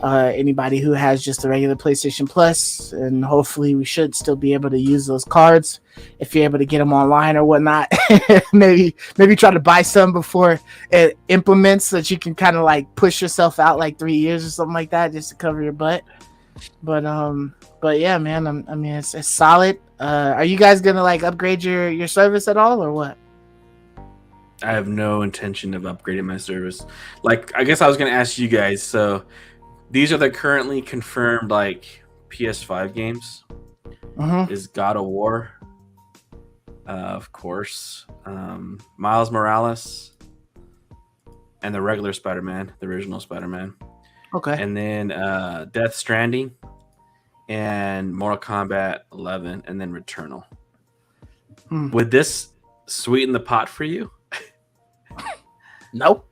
anybody who has just the regular PlayStation Plus, and hopefully we should still be able to use those cards if you're able to get them online or whatnot. maybe try to buy some before it implements so that you can kind of like push yourself out like 3 years or something like that just to cover your butt. But yeah, man, I mean it's solid. Are you guys gonna like upgrade your service at all or what? I have no intention of upgrading my service. Like, I guess I was going to ask you guys. So, these are the currently confirmed like PS5 games. Is God of War, of course, Miles Morales, and the regular Spider-Man, the original Spider-Man. Okay. And then Death Stranding, and Mortal Kombat 11, and then Returnal. Would this sweeten the pot for you? Nope.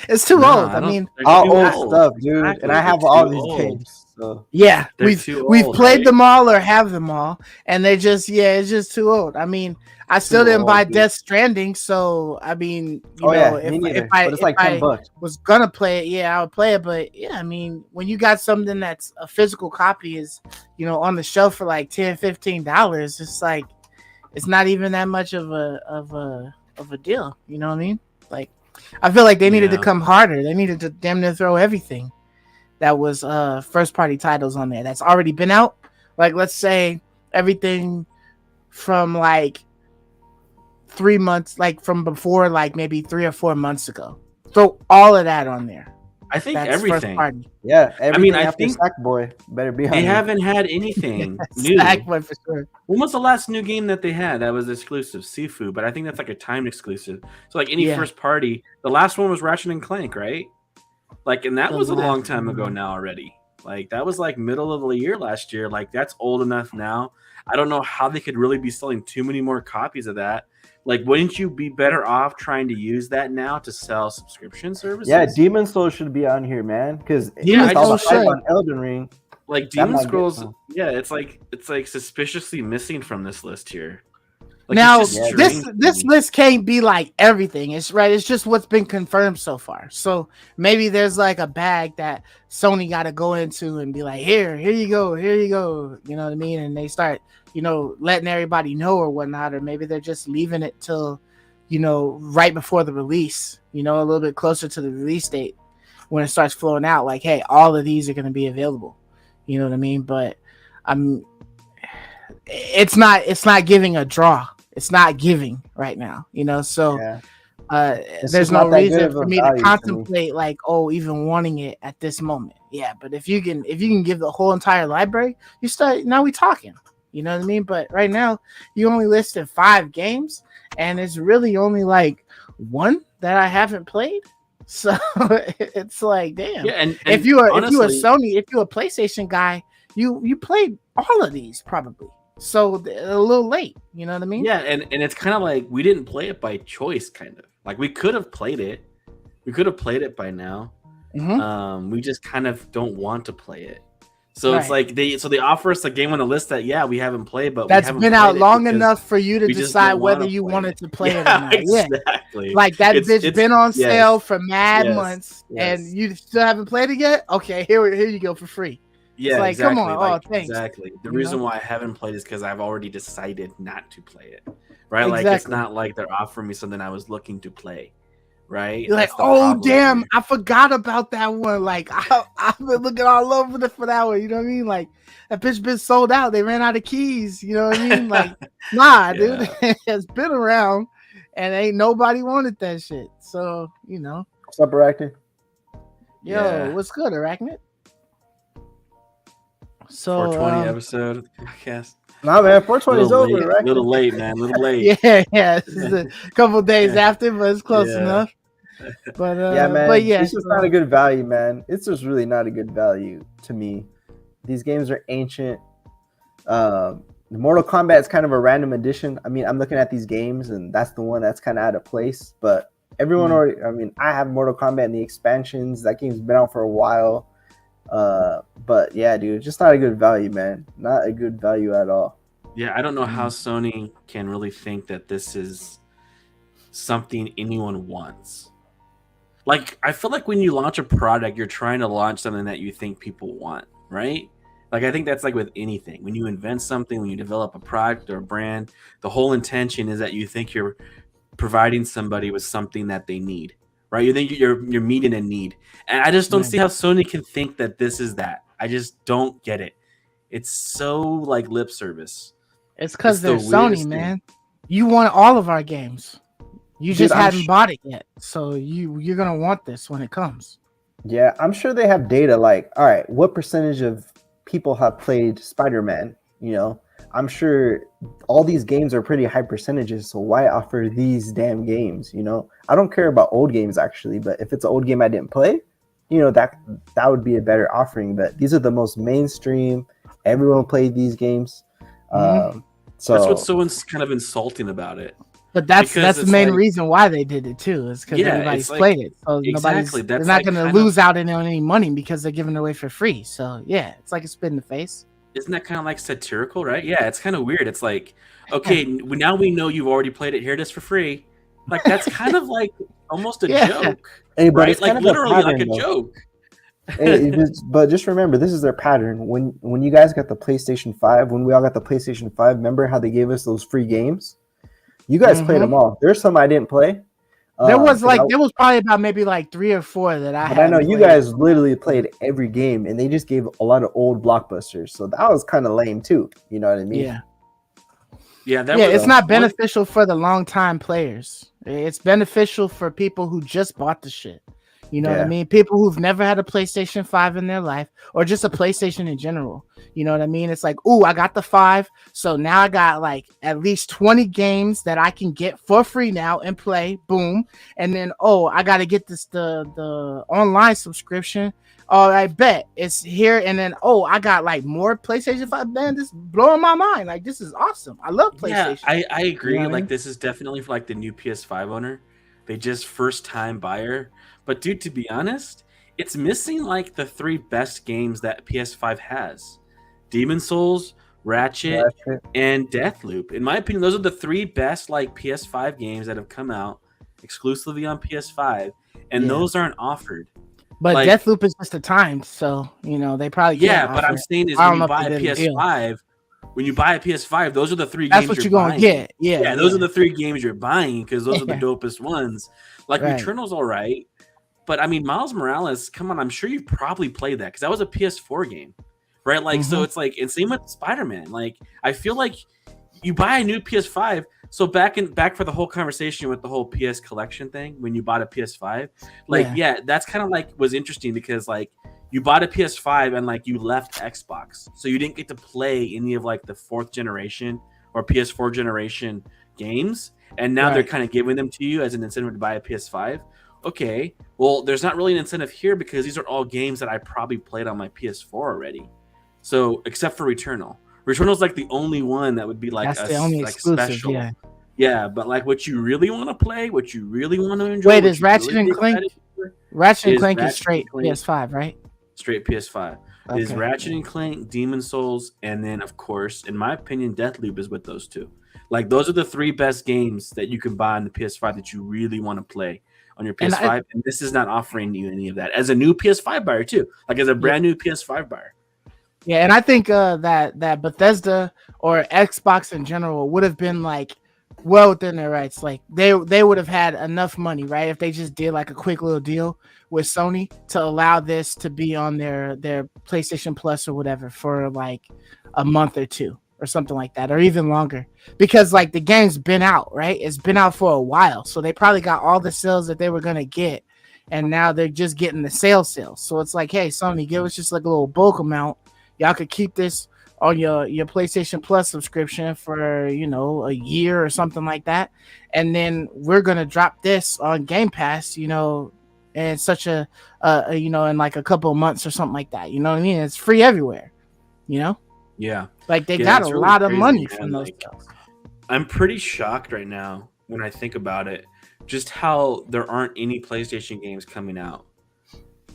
It's too old. I mean, all old stuff, dude. Exactly. And I have all these games. So. Yeah, we've played them all or have them all, and it's just too old. I mean, I still didn't buy Death Stranding, so I mean, if I was gonna play it, I would play it. But yeah, I mean, when you got something that's a physical copy is on the shelf for like $10-$15, it's like it's not even that much of a deal. You know what I mean? Like, I feel like they needed to come harder. They needed to damn near throw everything that was first party titles on there that's already been out. Like, let's say everything from like 3 months, like from before, like maybe 3 or 4 months ago. Throw all of that on there. I think that's everything. First party. Yeah, everything. I think Sackboy better be on. They haven't had anything new. Sackboy for sure. When was the last new game that they had that was exclusive? Sifu, but I think that's like a timed exclusive. So like any first party, the last one was Ratchet and Clank, right? Like, and that was a long time ago now already. Like, that was like middle of the year last year. Like, that's old enough now. I don't know how they could really be selling too many more copies of that. Like, wouldn't you be better off trying to use that now to sell subscription services? Yeah, Demon Souls should be on here, man. Because Demon Souls on Elden Ring. Like Demon Scrolls, it's like suspiciously missing from this list here. Like, now this list can't be like everything. It's right. It's just what's been confirmed so far. So maybe there's like a bag that Sony got to go into and be like, here you go. You know what I mean? And they start, letting everybody know or whatnot. Or maybe they're just leaving it till, right before the release. A little bit closer to the release date when it starts flowing out. Like, hey, all of these are going to be available. You know what I mean? But it's not giving a draw. It's not giving right now, so there's no reason for me to contemplate like, even wanting it at this moment. Yeah, but if you can give the whole entire library, now we talking. You know what I mean? But right now, you only listed 5 games, and it's really only like 1 that I haven't played. So it's like, damn. Yeah, and if you a honestly, Sony, if you're a PlayStation guy, you played all of these probably. So a little late. You know what I mean? yeah, and it's kind of like we didn't play it by choice, kind of. Like we could have played it. We could have played it by now. Mm-hmm. We just kind of don't want to play it. So Right. it's like they offer us a game on the list that we haven't played, but That's we haven't been played out it long because enough for you to we just decide don't whether wanna you play wanted it. to play it or not. Yeah. Exactly. Like that bitch It's been on sale yes, for mad yes, months, and yes. you still haven't played it yet. Okay, here you go for free. Yeah, It's like, come exactly. on, Like oh, thanks. exactly. The You reason know? why I haven't played is because I've already decided not to play it. Right? Like it's Exactly. not like they're offering me something I was looking to play. Right? You're like, That's the oh problem damn, here. I forgot about that one. Like I've been looking all over for that one. You know what I mean? Like that bitch been sold out. They ran out of keys. You know what I mean? Like, nah, dude, Yeah. it's been around, and ain't nobody wanted that shit. So you know, What's up, Arachnid? yo, Yeah. what's good, Arachnid? So 420 episode of the podcast. Nah, man, 420 is Little over, late, Arachnid. little late, man. Little late. yeah, this is a couple days Yeah. after, but it's close Yeah. enough. But Yeah, man, but yeah, it's just not a good value, man. It's just really not a good value to me. These games are ancient. The Mortal Kombat is kind of a random addition. I mean, I'm looking at these games, and that's the one that's kind of out of place. But everyone already. I mean, I have Mortal Kombat and the expansions. That game's been out for a while. But yeah, dude, just not a good value, man. Not a good value at all. Yeah, I don't know how Sony can really think that this is something anyone wants. Like, I feel like when you launch a product, you're trying to launch something that you think people want, right? Like, I think that's like with anything. When you invent something, when you develop a product or a brand, the whole intention is that you think you're providing somebody with something that they need, right? You think you're meeting a need. And I just don't see how Sony can think that this is that. I just don't get it. It's so like lip service. it's because they're the Sony, weirdest man. You want all of our games. You Dude, just I'm hadn't bought it yet, so you're gonna want this when it comes. Yeah, I'm sure they have data like, all right, what percentage of people have played Spider-Man? You know, I'm sure all these games are pretty high percentages, so why offer these damn games? You know, I don't care about old games actually, but if it's an old game I didn't play, you know, that would be a better offering. But these are the most mainstream. Everyone played these games. So that's what's so kind of insulting about it. But that's Because the it's main like- reason why they did it too. Is because Yeah, everybody's it's like- played it, so exactly, they're that's not like gonna kind lose out on any money because they're giving it away for free. So yeah, it's like a spit in the face. Isn't that kind of like satirical, right? Yeah, it's kind of weird. It's like, okay, now we know you've already played it. Here it is for free. Like that's kind of like almost a Yeah. joke, Hey, but right? it's Like kind of a literally pattern, like a though. joke. But just remember, this is their pattern. When you guys got the PlayStation 5, when we all got the PlayStation 5, remember how they gave us those free games? You guys played them all. There's some I didn't play. There was probably about maybe like 3 or 4 that I. But I know you guys literally played every game, and they just gave a lot of old blockbusters, so that was kind of lame too. You know what I mean? Yeah. It's not beneficial for the long time players. It's beneficial for people who just bought the shit. You know what I mean? People who've never had a PlayStation 5 in their life, or just a PlayStation in general. You know what I mean? It's like, ooh, I got the 5, so now I got like at least 20 games that I can get for free now and play. Boom. And then, oh, I got to get the online subscription. Oh, I bet it's here. And then, oh, I got like more PlayStation 5. Man, this is blowing my mind. Like, this is awesome. I love PlayStation. Yeah, I agree. You know what I Like mean? this is definitely for like the new PS5 owner. They just first time buyer. But dude, to be honest, it's missing like the 3 best games that PS5 has. Demon Souls, Ratchet, and Deathloop. In my opinion, those are the 3 best like PS5 games that have come out exclusively on PS5, and those aren't offered. But like, Deathloop is just a timed, so you know they probably can't but offer I'm it. saying is I when don't you know if buy a they did a deal. PS5, when you buy a PS5, those are the 3 That's games what you're gonna buying. get. Yeah, those are the 3 games you're buying because those are the Yeah. dopest ones. Like Right. Returnal's all right, but I mean Miles Morales, come on, I'm sure you probably played that because that was a PS4 game, right? Like so it's like, and same with Spider-Man. Like I feel like you buy a new PS5. So back for the whole conversation with the whole PS collection thing, when you bought a PS5, like that's kind of like was interesting because like you bought a PS5 and like you left Xbox, so you didn't get to play any of like the 4th generation or PS4 generation games, and now they're kind of giving them to you as an incentive to buy a PS5. Okay, well, there's not really an incentive here because these are all games that I probably played on my PS4 already. So except for Returnal. Returnal's like the only one that would be like That's the only like exclusive, special. yeah. Yeah, but like what you really want to play, what you really want to enjoy. Wait, is Ratchet and Clank? Ratchet and Clank is straight PS5, right? Straight PS5. Okay. Is Ratchet and Clank, Demon Souls, and then of course, in my opinion, Deathloop is with those two. Like those are the 3 best games that you can buy on the PS5 that you really want to play on your PS5. And this is not offering you any of that as a new PS5 buyer too. Like as a brand new PS5 buyer. Yeah, and I think that Bethesda or Xbox in general would have been like well within their rights. Like they would have had enough money, right? If they just did like a quick little deal with Sony to allow this to be on their PlayStation Plus or whatever for like a month or 2 or something like that, or even longer. Because like the game's been out, right? It's been out for a while. So they probably got all the sales that they were gonna get. And now they're just getting the sales. So it's like, hey, Sony, give us just like a little bulk amount. Y'all could keep this on your PlayStation Plus subscription for, a year or something like that. And then we're going to drop this on Game Pass, in such in like a couple of months or something like that. You know what I mean? It's free everywhere, Yeah. Like they got a really lot of crazy, money man. from those Like, stuff. I'm pretty shocked right now when I think about it, just how there aren't any PlayStation games coming out.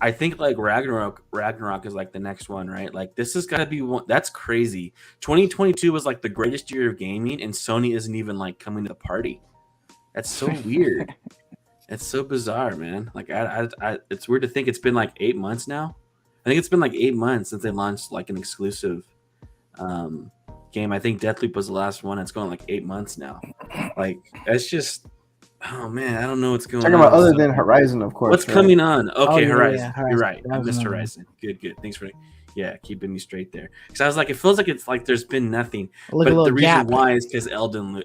I think like Ragnarok is like the next one, right? Like this has got to be one. That's crazy. 2022 was like the greatest year of gaming, and Sony isn't even like coming to the party. That's so weird. It's so bizarre, man. Like it's weird to think it's been like 8 months now. I think it's been like 8 months since they launched like an exclusive game. I think Deathloop was the last one. It's going like 8 months now. Like it's just. Oh man, I don't know what's going on. Talking about other than Horizon, of course. What's coming on? Okay, yeah, Horizon. Horizon. You're right. I missed Horizon. Good. Thanks for keeping me straight there. Because I was like, it feels like it's like there's been nothing. But the reason why is because Elden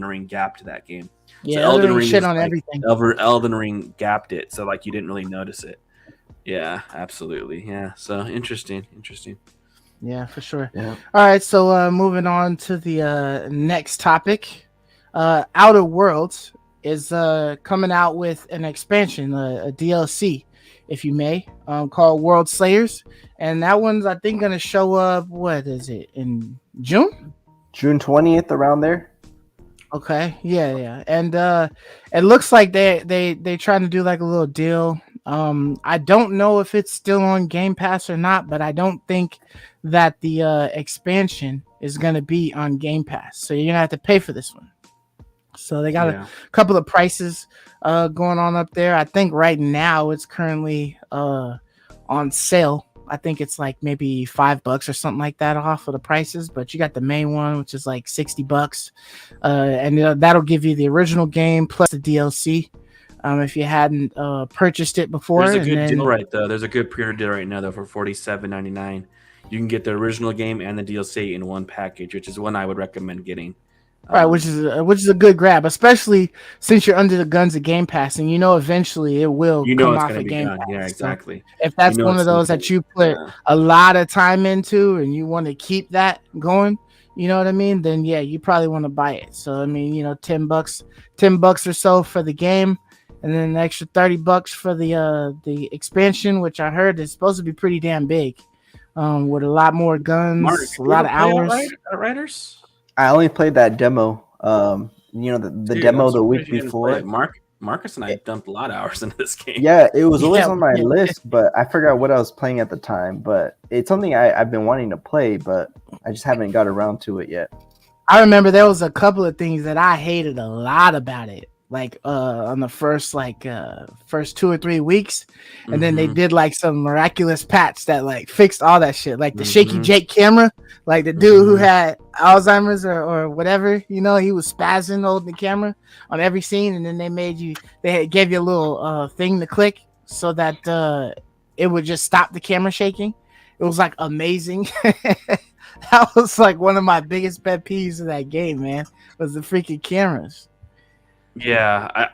Ring gapped that game. Yeah, so Elden Ring shit on like, everything. Elden Ring gapped it, so like you didn't really notice it. Yeah, absolutely. Yeah. So interesting. Yeah, for sure. Yeah. All right, so moving on to the next topic. Outer Worlds is coming out with an expansion, a DLC, if you may, called World Slayers, and that one's I think gonna show up. What is it in June? June 20th, around there. Okay, yeah, and it looks like they trying to do like a little deal. I don't know if it's still on Game Pass or not, but I don't think that the expansion is gonna be on Game Pass, so you're gonna have to pay for this one. So they got a couple of prices going on up there. I think right now it's currently on sale. I think it's like maybe $5 or something like that off of the prices. But you got the main one, which is like $60, and that'll give you the original game plus the DLC. If you hadn't purchased it before, there's a good deal right though. There's a good pre-order deal right now though for $47.99. You can get the original game and the DLC in one package, which is one I would recommend getting. Right, which is a good grab, especially since you're under the guns of Game Pass, and eventually it will come off of Game Pass. Yeah, exactly. So if that's one of those that you put a lot of time into and you want to keep that going, you know what I mean? Then yeah, you probably want to buy it. So I mean, $10 or so for the game, and then an extra $30 for the expansion, which I heard is supposed to be pretty damn big, with a lot more guns, a lot of hours. Outriders. I only played that demo. The demo the week before. Marcus and I dumped a lot of hours into this game. Yeah, it was always on my list, but I forgot what I was playing at the time. But it's something I've been wanting to play, but I just haven't got around to it yet. I remember there was a couple of things that I hated a lot about it. Like on the first 2 or 3 weeks, and then they did like some miraculous patch that like fixed all that shit, like the shaky Jake camera, like the dude who had Alzheimer's or whatever, he was spazzing holding the camera on every scene, and then they gave you a little thing to click so that it would just stop the camera shaking. It was like amazing. That was like one of my biggest pet peeves of that game, man, was the freaking cameras. Yeah,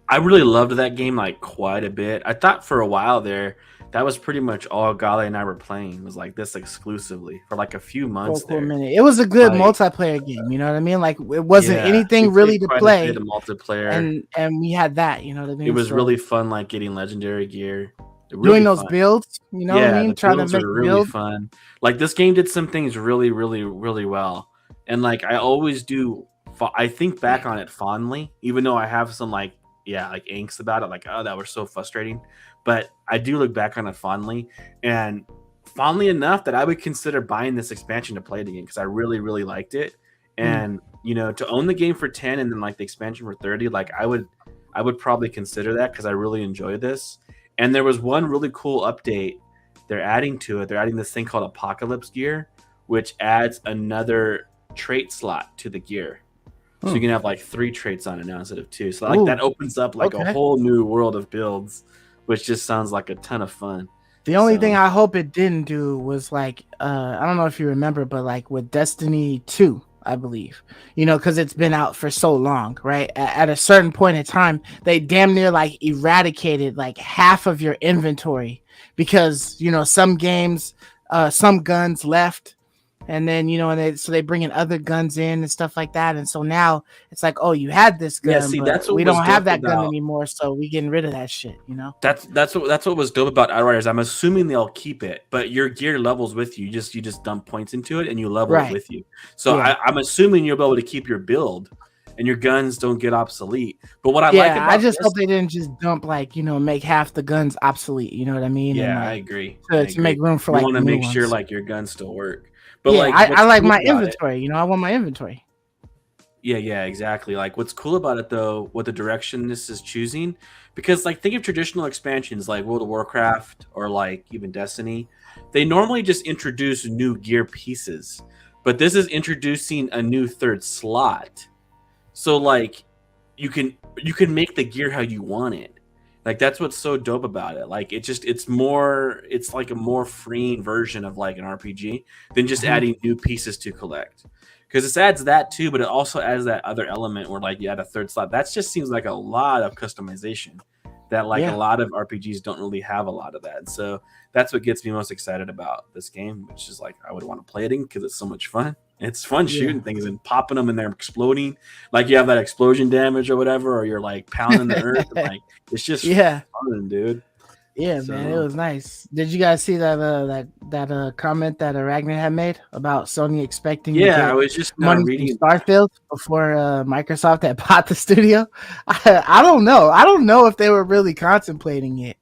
I really loved that game like quite a bit. I thought for a while there that was pretty much all Gale and I were playing, was like this exclusively for like a few months For a there. minute. It was a good Like, multiplayer game, you know what I mean? Like it wasn't yeah, we anything played really to quite a play, bit of multiplayer. and we had that, you know what I mean? It was So, really fun, like getting legendary gear. doing Really those fun. builds, you know what I Yeah, mean? the Trying to builds make are a really build. fun. Like this game did some things really, really, really well, and like I always do. I think back on it fondly, even though I have some like angst about it, like oh that was so frustrating. But I do look back on it fondly, and fondly enough that I would consider buying this expansion to play it again because I really, really liked it. And you know, to own the game for 10 and then like the expansion for 30, like I would probably consider that because I really enjoy this. And there was one really cool update they're adding to it. They're adding this thing called Apocalypse Gear, which adds another trait slot to the gear. So you can have like 3 traits on it now instead of 2. So like that opens up like a whole new world of builds, which just sounds like a ton of fun. The only thing I hope it didn't do was like I don't know if you remember, but like with Destiny 2, I believe, you know, because it's been out for so long, right? At a certain point in time, they damn near like eradicated like half of your inventory because, you know, some games, some guns left, and then, you know, and they bring in other guns in and stuff like that, and so now it's like, oh, you had this gun, see, but that's what we was don't have dope that gun about- anymore, so we getting rid of that shit, you know. That's what was dope about Outriders. I'm assuming they'll keep it, but your gear levels with you. You just dump points into it and you level it with you. So Yeah. I'm assuming you'll be able to keep your build and your guns don't get obsolete. But what I like about I just this, hope they didn't just dump like, you know, make half the guns obsolete. You know what I mean? yeah, and, like, I agree. to make room for you like want to new make sure ones. like your guns still work. But Yeah, like I like cool my about inventory. You know, I want my inventory. Yeah, exactly. Like what's cool about it though, what the direction this is choosing, because like think of traditional expansions like World of Warcraft or like even Destiny, they normally just introduce new gear pieces, but this is introducing a new third slot. So like you can make the gear how you want it. Like that's what's so dope about it. Like it's like a more freeing version of like an RPG than just adding new pieces to collect. Because it adds that too, but it also adds that other element where like you add a third slot. That just seems like a lot of customization that like a lot of RPGs don't really have a lot of that. And so that's what gets me most excited about this game, which is like I would want to play it in because it's so much fun. It's fun shooting things and popping them and they're exploding. Like you have that explosion damage or whatever, or you're like pounding the earth. And, like it's just fun, dude. Yeah, so, man, it was nice. Did you guys see that comment that Ragnar had made about Sony expecting to get I was just money reading from Starfield before Microsoft had bought the studio? I don't know. I don't know if they were really contemplating it.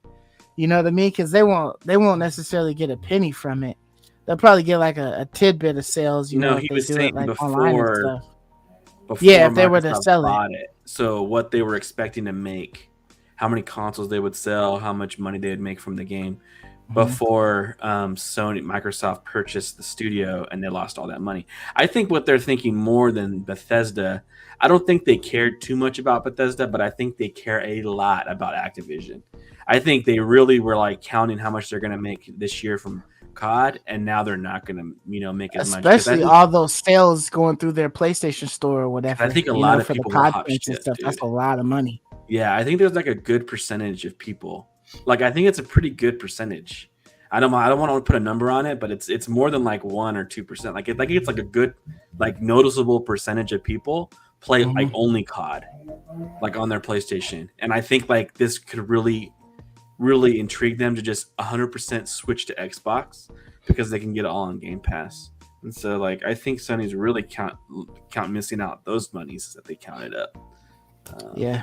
You know what I mean? Because they won't necessarily get a penny from it. They'll probably get like a tidbit of sales. You know, he if they was do saying it like before, online and stuff. Before if they were to Microsoft sell bought it. So what they were expecting to make, how many consoles they would sell, how much money they would make from the game before Microsoft purchased the studio and they lost all that money. I think what they're thinking more than Bethesda, I don't think they cared too much about Bethesda, but I think they care a lot about Activision. I think they really were like counting how much they're going to make this year from COD, and now they're not going to, make as much. Especially all those sales going through their PlayStation Store or whatever. I think a lot of for people the COD will points and stuff. That's a lot of money. Yeah, I think there's like a good percentage of people. Like I think it's a pretty good percentage. I don't want to put a number on it, but it's more than like 1 or 2%. Like it's like a good, like noticeable percentage of people play like only COD, like on their PlayStation. And I think like this could really intrigue them to just 100% switch to Xbox because they can get it all on Game Pass. And so like I think Sony's really count missing out those monies that they counted up.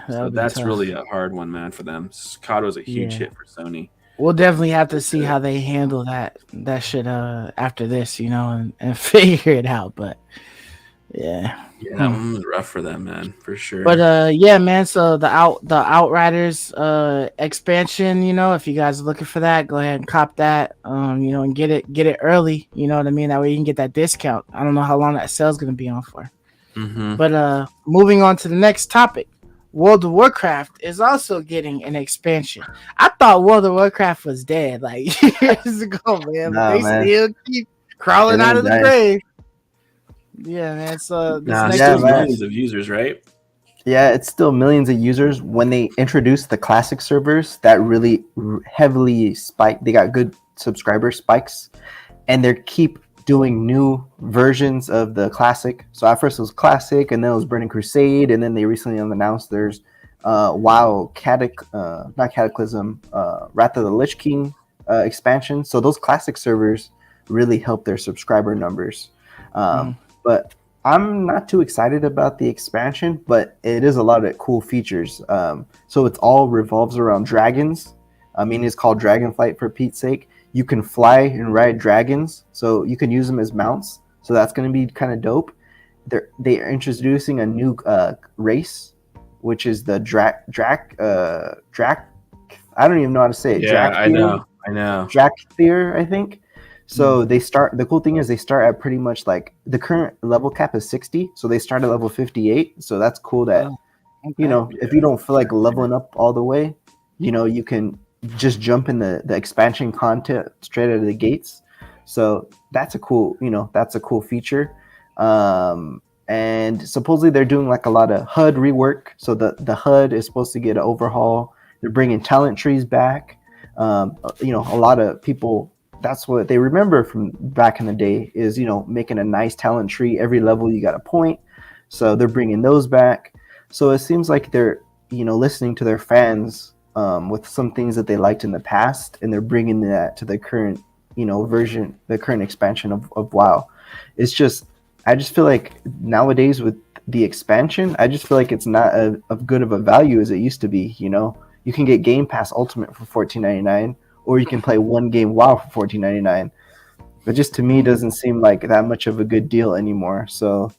So that's really a hard one, man, for them. COD was a huge hit for Sony. We'll definitely have to see how they handle that shit after this, and figure it out. But yeah, that one was rough for them, man, for sure. But man. So the Outriders expansion, if you guys are looking for that, go ahead and cop that. And get it early. You know what I mean? That way you can get that discount. I don't know how long that sale's gonna be on for. But moving on to the next topic, World of Warcraft is also getting an expansion. I thought World of Warcraft was dead like years ago, man. But they still keep crawling out of the grave. Yeah, man. So millions of users, right? Yeah, it's still millions of users. When they introduced the classic servers, that really heavily spiked. They got good subscriber spikes, and they keep doing new versions of the classic. So at first it was classic, and then it was Burning Crusade, and then they recently announced there's not Cataclysm, Wrath of the Lich King expansion. So those classic servers really help their subscriber numbers. But I'm not too excited about the expansion, but it is a lot of cool features. So it's all revolves around dragons. I mean, it's called Dragonflight for Pete's sake. You can fly and ride dragons, so you can use them as mounts. So that's going to be kind of dope. They're introducing a new race, which is the Drac. I don't even know how to say it. Yeah, I know. Drakthir, I think. So they start. The cool thing is they start at pretty much like the current level cap is 60, so they start at level 58. So that's cool. That if you don't feel like leveling up all the way, you can just jump in the expansion content straight out of the gates. So that's a cool feature. And supposedly they're doing like a lot of HUD rework. So the HUD is supposed to get an overhaul. They're bringing talent trees back. A lot of people, that's what they remember from back in the day is, making a nice talent tree. Every level you got a point. So they're bringing those back. So it seems like they're, listening to their fans with some things that they liked in the past, and they're bringing that to the current, version, the current expansion of WoW. I just feel like nowadays with the expansion, I just feel like it's not of good of a value as it used to be. You can get Game Pass Ultimate for $14.99, or you can play one game WoW for $14.99. But just to me, doesn't seem like that much of a good deal anymore. So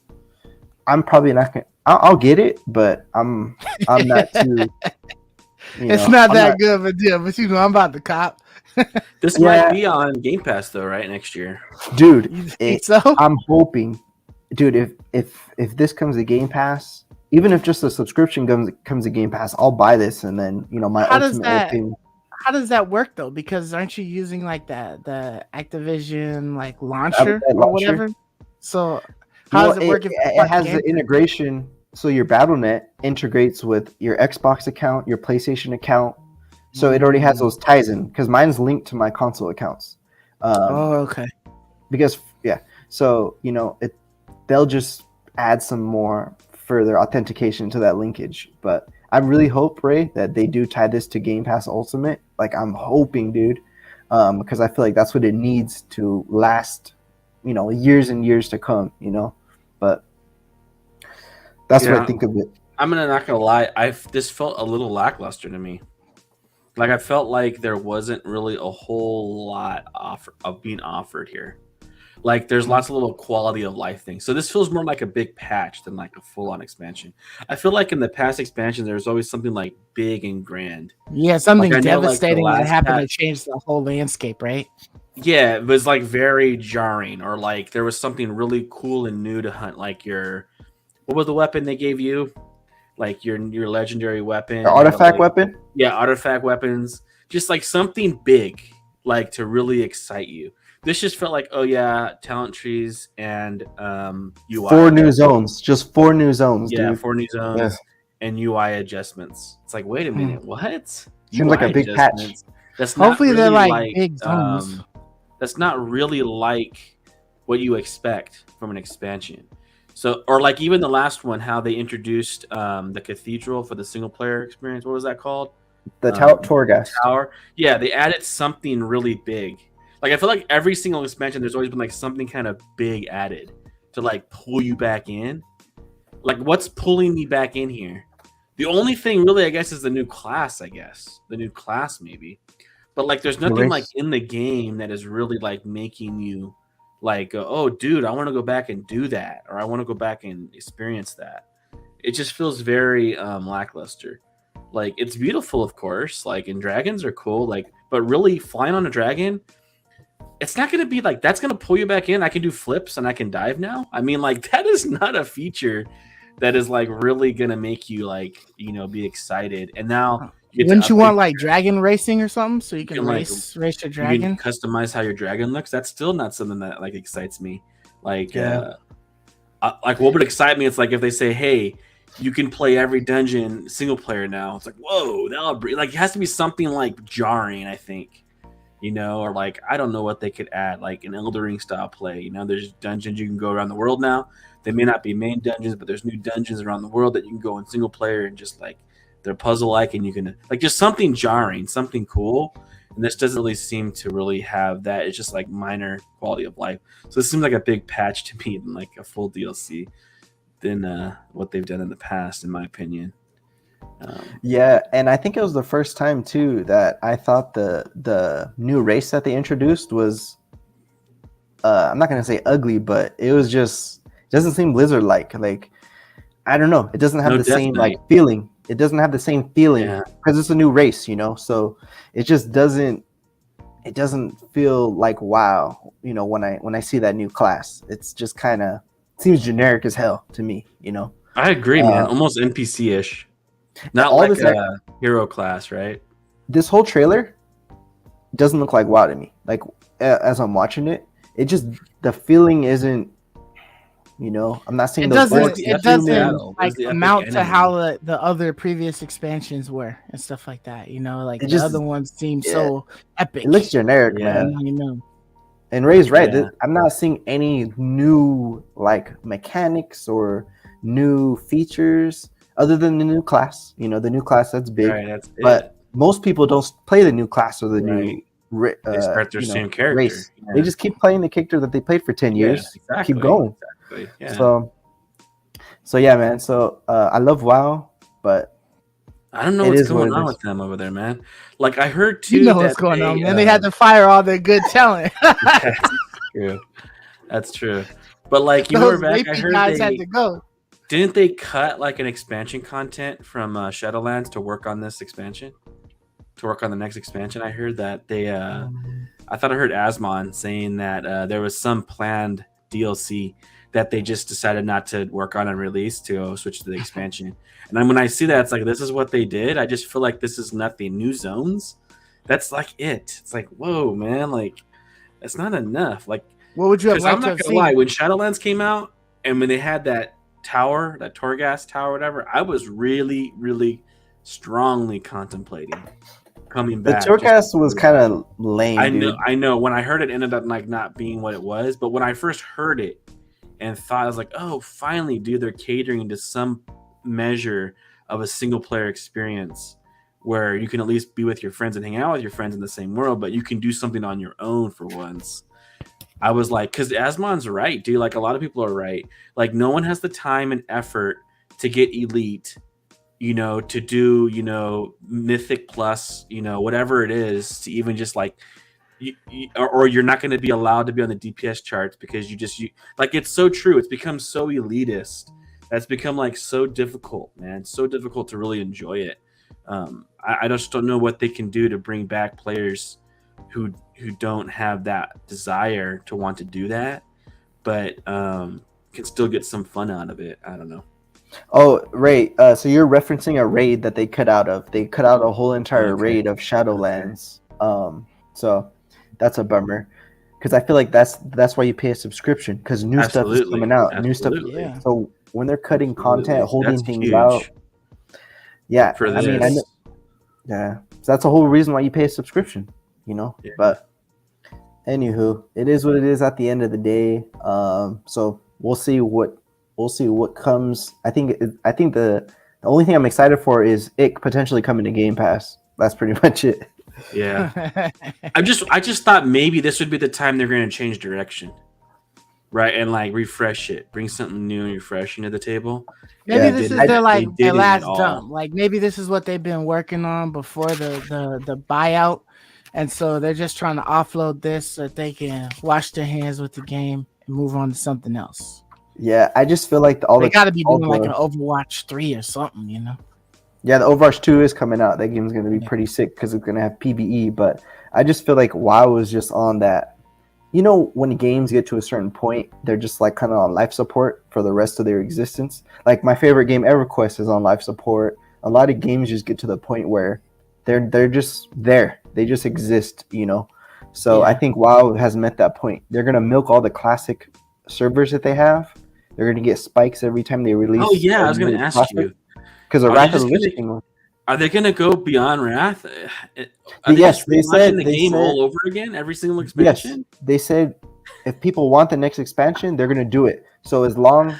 I'm probably not gonna. I'll get it, but I'm not too. It's not that good of a deal, but I'm about to cop. This might be on Game Pass though, right? Next year, dude. You think so? I'm hoping, dude. If this comes to Game Pass, even if just a subscription comes to Game Pass, I'll buy this, and then my ultimate. How does that work though? Because aren't you using like the Activision like launcher or whatever? So how does it work? It has the integration. So your BattleNet integrates with your Xbox account, your PlayStation account. So it already has those ties in, because mine's linked to my console accounts. Okay. Because so they'll just add some more further authentication to that linkage. But I really hope, Ray, that they do tie this to Game Pass Ultimate. Like, I'm hoping, dude, because I feel like that's what it needs to last, years and years to come. But that's what I think of it. I'm not gonna lie. This felt a little lackluster to me. Like, I felt like there wasn't really a whole lot of being offered here. Like, there's lots of little quality of life things. So this feels more like a big patch than like a full-on expansion. I feel like in the past expansions, there's always something like big and grand. Yeah, something devastating that happened to change the whole landscape, right? Yeah, it was like very jarring, or like there was something really cool and new to hunt. Like what was the weapon they gave you? Like your legendary weapon, artifact weapon. Yeah, artifact weapons. Just like something big, like to really excite you. This just felt like, oh yeah, talent trees and UI. 4 new zones, just 4 new zones. Yeah, dude. 4 new zones and UI adjustments. It's like, wait a minute, what? Seems like a big patch. That's hopefully not really they're like big zones. That's not really like what you expect from an expansion. So, or like even the last one, how they introduced the cathedral for the single player experience. What was that called? The Torghast Tower. Yeah, they added something really big. Like, I feel like every single expansion, there's always been like something kind of big added to like pull you back in. Like, what's pulling me back in here? The only thing really, I guess, is the new class. The new class maybe, but like, there's nothing like in the game that is really like making you like, oh, dude, I want to go back and do that, or I want to go back and experience that. It just feels very lackluster. Like, it's beautiful, of course, like, and dragons are cool, like, but really flying on a dragon, it's not going to be like that's going to pull you back in. I can do flips and I can dive now. I mean, like, that is not a feature that is like really going to make you like, be excited. And now, wouldn't you want like dragon racing or something so you can race your dragon? You can customize how your dragon looks. That's still not something that like excites me. Like, like what would excite me? It's like if they say, hey, you can play every dungeon single player now. It's like, whoa, like it has to be something like jarring, I think, or like I don't know what they could add, like an Elden Ring style play. There's dungeons you can go around the world now. They may not be main dungeons, but there's new dungeons around the world that you can go in single player and just like they're puzzle like, and you can like just something jarring, something cool. And this doesn't really seem to really have that. It's just like minor quality of life. So this seems like a big patch to me than like a full DLC than what they've done in the past, in my opinion. Yeah, and I think it was the first time too that I thought the new race that they introduced was I'm not gonna say ugly, but it was just doesn't seem Blizzard like I don't know. It doesn't have the same like feeling. It doesn't have the same feeling because it's a new race, So it just doesn't. It doesn't feel like wow, when I see that new class. It's just kind of seems generic as hell to me, I agree, man. Almost NPC-ish. Not like a hero class, right? This whole trailer doesn't look like WoW to me. Like as I'm watching it, it just the feeling isn't. I'm not saying it doesn't like amount to how the other previous expansions were and stuff like that. Like the other ones seem so epic. It looks generic, man. And Ray's right. I'm not seeing any new like mechanics or new features other than the new class. The new class that's big. Right, but most people don't play the new class or the new. They start their same character. Race. They just keep playing the character that they played for 10 years. Exactly. Keep going. Exactly. Yeah. So yeah, man. So I love WoW, but I don't know what's going on with them over there, man. Like I heard too. What's going on, man? They had to fire all their good talent. That's true. That's true. But like you were back, I heard guys had to go. Didn't they cut like an expansion content from Shadowlands to work on this expansion? To work on the next expansion? I heard that they I thought I heard Asmon saying that there was some planned DLC that they just decided not to work on and release to switch to the expansion. And then when I see that, it's like, this is what they did. I just feel like this is nothing. New zones? That's like it. It's like, whoa, man. Like, that's not enough. Like, what would you have liked I'm not going to lie. When Shadowlands came out and when they had that tower, that Torghast tower, whatever, I was really, really strongly contemplating coming back. The Torghast was kind of lame. I know. When I heard it ended up like not being what it was, but when I first heard it and thought, I was like, oh, finally, dude, they're catering to some measure of a single player experience where you can at least be with your friends and hang out with your friends in the same world, but you can do something on your own for once. I was like, because Asmon's right, dude. Like a lot of people are right. Like no one has the time and effort to get elite, to do, Mythic Plus, whatever it is, to even just like, or you're not going to be allowed to be on the DPS charts because like, it's so true. It's become so elitist. That's become like so difficult, man. So difficult to really enjoy it. I just don't know what they can do to bring back players who don't have that desire to want to do that, but can still get some fun out of it. I don't know. Oh, Ray, so you're referencing a raid that they cut out of. They cut out a whole entire raid of Shadowlands. So that's a bummer because I feel like that's why you pay a subscriction because new stuff is coming out. New stuff. Yeah. So when they're cutting content, holding things out. Yeah. For this. I know, yeah. So that's the whole reason why you pay a subscription, Yeah. But anywho, it is what it is at the end of the day. So we'll see what comes. I think the only thing I'm excited for is it potentially coming to Game Pass. That's pretty much it. Yeah. I just thought maybe this would be the time they're going to change direction. Right, and like refresh it, bring something new and refreshing to the table. Maybe this is their last dump. Like maybe this is what they've been working on before the buyout, and so they're just trying to offload this so that they can wash their hands with the game and move on to something else. Yeah, I just feel like they got to be doing like an Overwatch 3 or something, Yeah, the Overwatch 2 is coming out. That game's going to be pretty sick because it's going to have PvE. But I just feel like WoW is just on that. When games get to a certain point, they're just like kind of on life support for the rest of their existence. Like my favorite game, EverQuest, is on life support. A lot of games just get to the point where they're just there. They just exist, So I think WoW has met that point. They're gonna milk all the classic servers that they have, They're gonna get spikes every time they release. Oh yeah, I was going to ask you. because the Are they Wrath of just the Lich gonna King. are they going to go beyond Wrath? Are they Yes, just they relaunching the said game all over again, every single yes. expansion? They said if people want the next expansion, they're gonna do it. So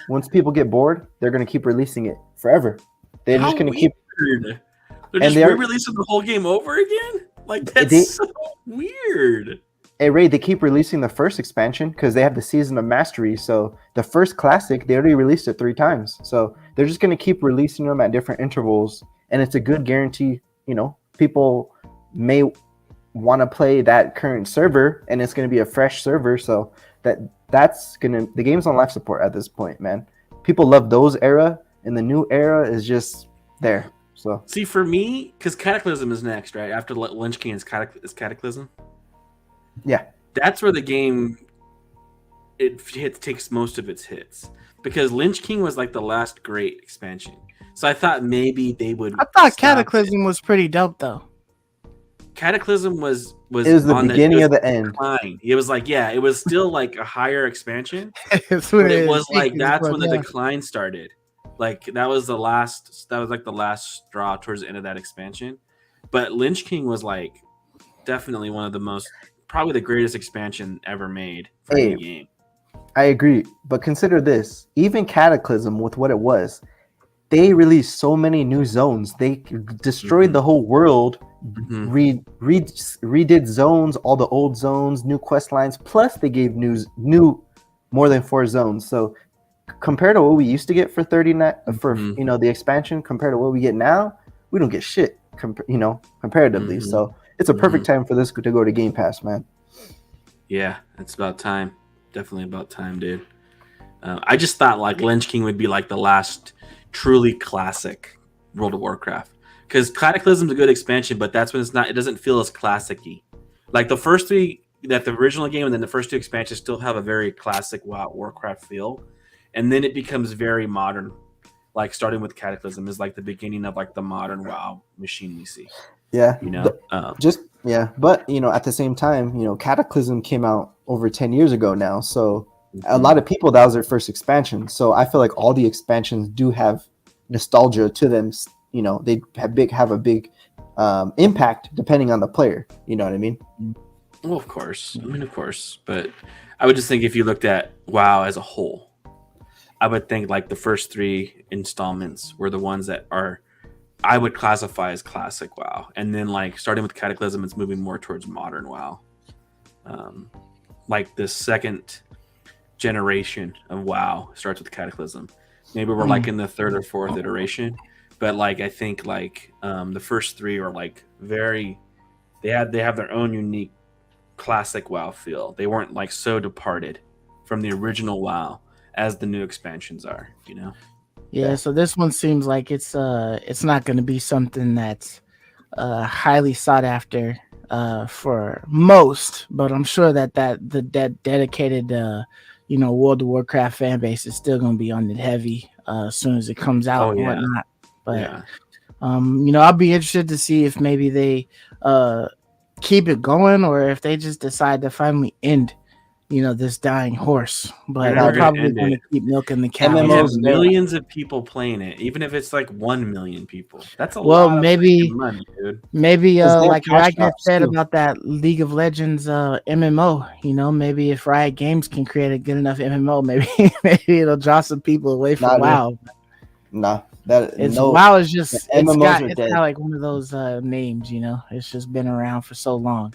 once people get bored, they're gonna keep releasing it forever. They're How just gonna weird! keep They're and just they're re-releasing the whole game over again. Like they that's so weird. Hey Ray, they keep releasing the first expansion because they have the Season of Mastery. So the first classic, they already released it 3 times. So they're just gonna keep releasing them at different intervals, and it's a good guarantee. People may want to play that current server, and it's gonna be a fresh server. So the game's on life support at this point, man. People love those era, and the new era is just there. So See, for me, because Cataclysm is next, right after Lynch King is Cataclysm. yeah, That's where the game takes most of its hits, because Lynch King was like the last great expansion. So I thought maybe they would. I thought Cataclysm was pretty dope though. Cataclysm was it was the beginning of the end. decline. It was like, yeah, it was still like a higher expansion, It's but when it was like peak is that's going when the down. decline started. Like that was like the last straw towards the end of that expansion. But Lynch King was like definitely one of the most, probably the greatest expansion ever made for any game. I agree, but consider this: even Cataclysm, with what it was, they released so many new zones. They destroyed the whole world. Redid zones, all the old zones, new quest lines. Plus, they gave new more than 4 zones. So, compared to what we used to get for 39 for the expansion, compared to what we get now, we don't get shit. Comparatively. So it's a perfect time for this to go to Game Pass, man. Yeah, it's about time. Definitely about time, dude. I just thought like Lynch King would be like the last truly classic World of Warcraft, because Cataclysm's a good expansion, but that's when it doesn't feel as classic-y. Like the first 3, that the original game and then the first 2 expansions still have a very classic Warcraft feel, and then it becomes very modern. Like starting with Cataclysm is like the beginning of like the modern WoW machine we see. Yeah, but at the same time, Cataclysm came out over 10 years ago now, so a lot of people, that was their first expansion. So I feel like all the expansions do have nostalgia to them. They have a big impact depending on the player. You know what I mean? Well, of course. But I would just think if you looked at WoW as a whole, I would think like the first 3 installments were the ones that I would classify as classic WoW, and then like starting with Cataclysm, it's moving more towards modern WoW. Like the second generation of WoW starts with Cataclysm. Maybe we're like in the 3rd or 4th iteration, but like I think like the first 3 are like very. They have their own unique classic WoW feel. They weren't like so departed from the original WoW as the new expansions are. Yeah, so this one seems like it's not going to be something that's highly sought after for most, but I'm sure that dedicated World of Warcraft fan base is still going to be on it heavy as soon as it comes out and whatnot. But I'll be interested to see if maybe they keep it going or if they just decide to finally end this dying horse. But they're probably going to keep milking the cow. You have millions of people playing it, even if it's like 1 million people. That's a lot of money, dude. Maybe like Ragnar said about that League of Legends MMO. Maybe if Riot Games can create a good enough MMO, maybe it'll draw some people away from WoW. Nah, WoW is just it's got like one of those names. It's just been around for so long,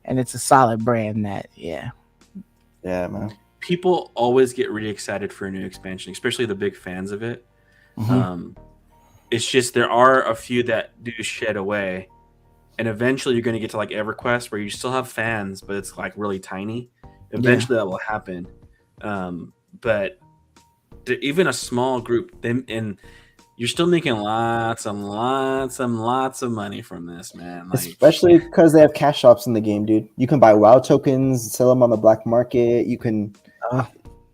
and it's a solid brand that Yeah, man. People always get really excited for a new expansion, especially the big fans of it. It's just there are a few that do shed away, and eventually you're going to get to like EverQuest where you still have fans, but it's like really tiny. Eventually that will happen, but even a small group, and you're still making lots and lots and lots of money from this, man. Like, especially because they have cash shops in the game, dude. You can buy WoW tokens, sell them on the black market. You can.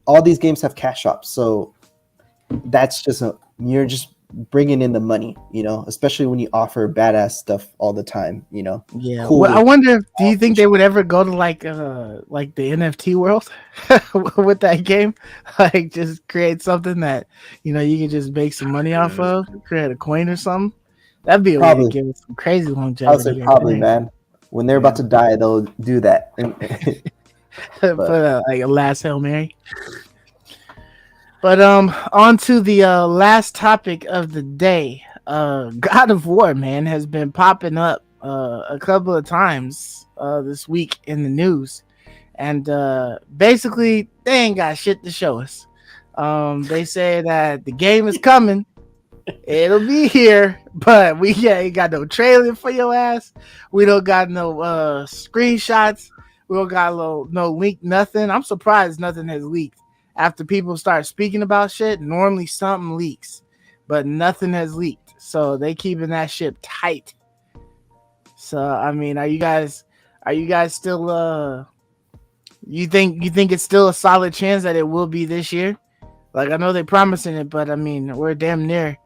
All these games have cash shops, so that's just bringing in the money, you know, especially when you offer badass stuff all the time, you know. Yeah. Cool. Well, I wonder, do you think they would ever go to like the NFT world with that game? Like just create something that, you know, you can just make some money off of, create a coin or something. That'd be a way to Probably. give it some crazy I would longevity. say probably, man. When they're about to die, they'll do that. Put like a last Hail Mary. But on to the last topic of the day. God of War, man, has been popping up a couple of times this week in the news. And basically they ain't got shit to show us. They say that the game is coming. It'll be here, but we ain't got no trailer for your ass. We don't got no screenshots. We don't got no leak, nothing. I'm surprised nothing has leaked. After people start speaking about shit, normally something leaks, but nothing has leaked. So they keeping that shit tight. So I mean, are you guys still you think it's still a solid chance that it will be this year? Like I know they're promising it, but I mean we're damn near,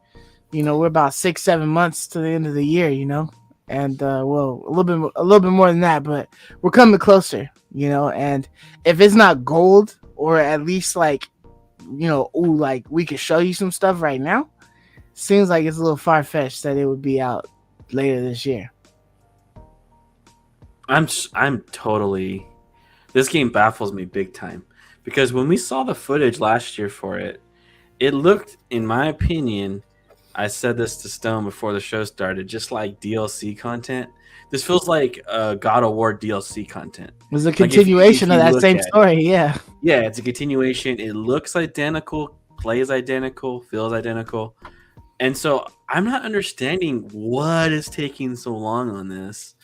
you know, we're about 6-7 months to the end of the year, you know, and well a little bit more than that, but we're coming closer, you know. And if it's not gold, or at least like, you know, like we could show you some stuff right now, seems like it's a little far-fetched that it would be out later this year. I'm totally, this game baffles me big time, because when we saw the footage last year for it, it looked, in my opinion, I said this to Stone before the show started, just like DLC content. This feels like God of War DLC content. It was a continuation of that same story, yeah, it's a continuation. It looks identical, plays identical, feels identical. And so I'm not understanding what is taking so long on this,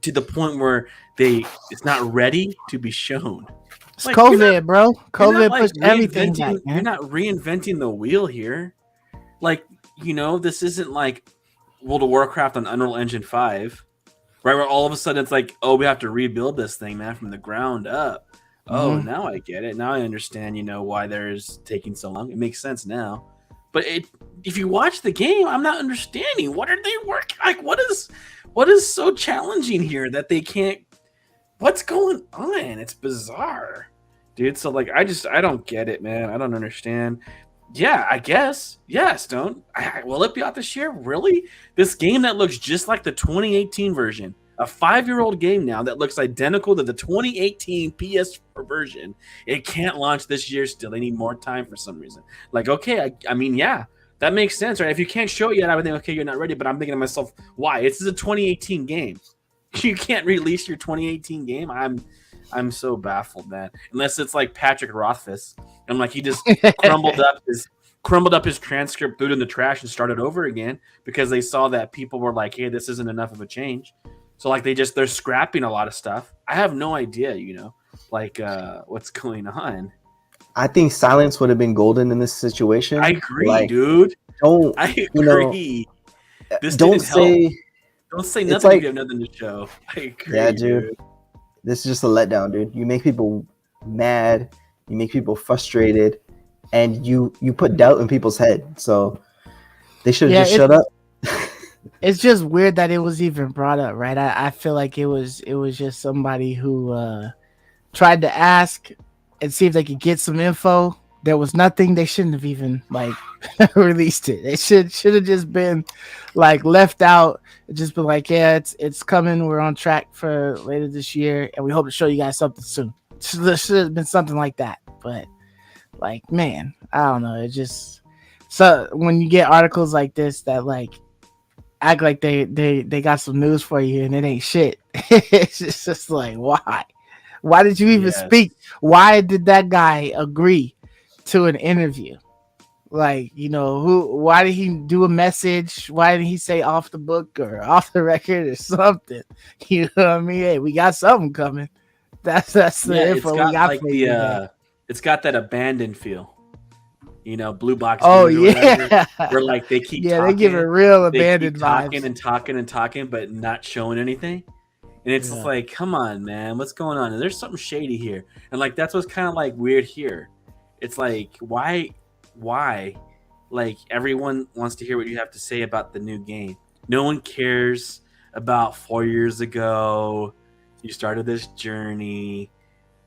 to the point where it's not ready to be shown. It's like, COVID, bro. COVID pushed everything back, man. You're not reinventing the wheel here. Like, you know, this isn't like World of Warcraft on Unreal Engine 5, right? Where all of a sudden it's like, oh, we have to rebuild this thing, man, from the ground up. Oh, now I get it. Now I understand, you know, why there's taking so long. It makes sense now. But if you watch the game, I'm not understanding. What are they working? Like, what is so challenging here that they can't? What's going on? It's bizarre, dude. So like, I don't get it, man. I don't understand. Yeah, I guess. Yeah, Stone. Will it be out this year? Really? This game that looks just like the 2018 version, a 5-year-old game now that looks identical to the 2018 PS4 version. It can't launch this year still. They need more time for some reason. Like, okay, I mean, yeah, that makes sense, right? If you can't show it yet, I would think, okay, you're not ready. But I'm thinking to myself, why? This is a 2018 game. You can't release your 2018 game? I'm so baffled, man. Unless it's like Patrick Rothfuss. I'm like, he just crumbled up his transcript, threw it in the trash, and started over again because they saw that people were like, hey, this isn't enough of a change. So like they're scrapping a lot of stuff. I have no idea, you know, like what's going on. I think silence would have been golden in this situation. I agree, dude. I agree. You know, this don't say nothing if you have nothing to show. I agree. Yeah, dude. This is just a letdown, dude. You make people mad, you make people frustrated, and you put doubt in people's head. So they should have just shut up. It's just weird that it was even brought up, right? I feel like it was just somebody who tried to ask and see if they could get some info. There was nothing. They shouldn't have even like released it. It should have just been like left out. Just been like, yeah, it's coming. We're on track for later this year, and we hope to show you guys something soon. There should have been something like that. But like, man, I don't know. It just, so when you get articles like this that like act like they got some news for you and it ain't shit. It's just like, why did you even speak? Why did that guy agree to an interview? Like, you know, why did he do a message? Why didn't he say off the book or off the record or something? You know what I mean? Hey, we got something coming. That's the info we got like for you. It's got that abandoned feel. You know, blue box. Oh yeah, where like they keep they give it real abandoned vibes. talking and talking, but not showing anything. And it's like, come on, man, what's going on? And there's something shady here. And like that's what's kind of like weird here. It's like, why? like everyone wants to hear what you have to say about the new game. No one cares about 4 years ago you started this journey.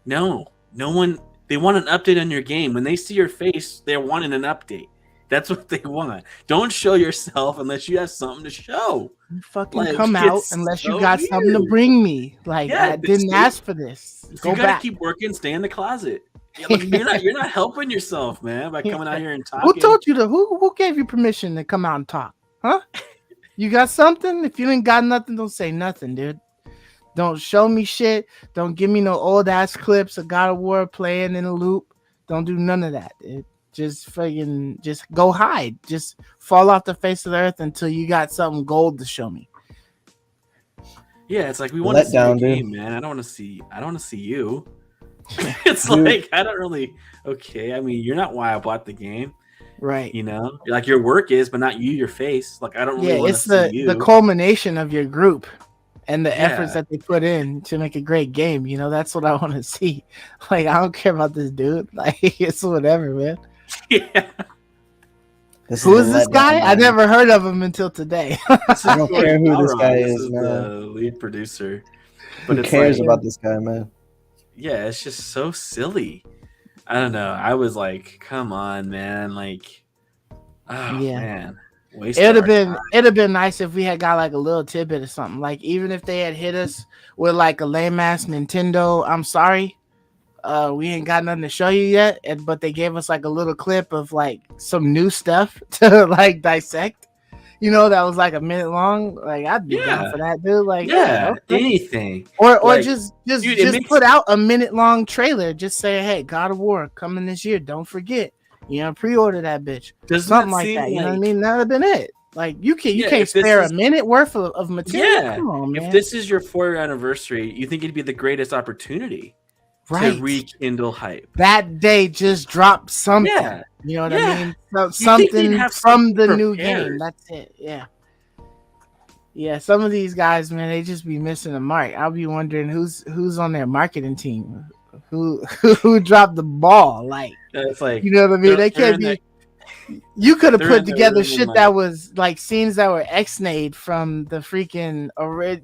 No one. They want an update on your game. When they see your face, they're wanting an update. That's what they want. Don't show yourself unless you have something to show. You fucking Like, come out it's unless you so got something to weird. bring me. Like, Yeah, I didn't ask for this. If Go you gotta back. keep working, stay in the closet. Yeah, like, you're not helping yourself, man, by coming out here and talking. Who told you to? Who gave you permission to come out and talk? Huh? You got something? If you ain't got nothing, don't say nothing, dude. Don't show me shit. Don't give me no old ass clips of God of W playing in a loop. Don't do none of that, dude. Just go hide. Just fall off the face of the earth until you got something gold to show me. Yeah, it's like we want to see the game, man. I don't want to see you. It's like I don't really. Okay, I mean, you're not why I bought the game, right? You know, like your work is, but not you. Your face, like I don't really want to see you. The culmination of your group and the efforts that they put in to make a great game. You know, that's what I want to see. Like, I don't care about this dude. Like, it's whatever, man. Yeah. Who is this guy? I never heard of him until today. I don't care who this guy is, man. The lead producer. But who cares about this guy, man? Yeah, it's just so silly. I don't know. I was like, come on, man. Like, man. It'd have been nice if we had got like a little tidbit or something. Like, even if they had hit us with like a lame ass Nintendo, I'm sorry, we ain't got nothing to show you yet, but they gave us like a little clip of like some new stuff to like dissect. You know, that was like a minute long. Like, I'd be down for that, dude. Like, anything. Or like, just put out a minute long trailer. Just say, hey, God of W coming this year. Don't forget. You know, pre-order that bitch. Something like that. You know what I mean? That would have been it. Like, you can't spare a minute worth of material. Yeah. Come on, man. If this is your 4-year anniversary, you think it'd be the greatest opportunity to rekindle hype. That day just dropped something. Yeah. You know what I mean? So, something from the new game. That's it. Yeah. Yeah, some of these guys, man, they just be missing the mark. I'll be wondering who's on their marketing team. Who dropped the ball? Like, it's like, you know what I mean? They can't be. You could have put together shit that was like scenes that were ex-nayed from the freaking,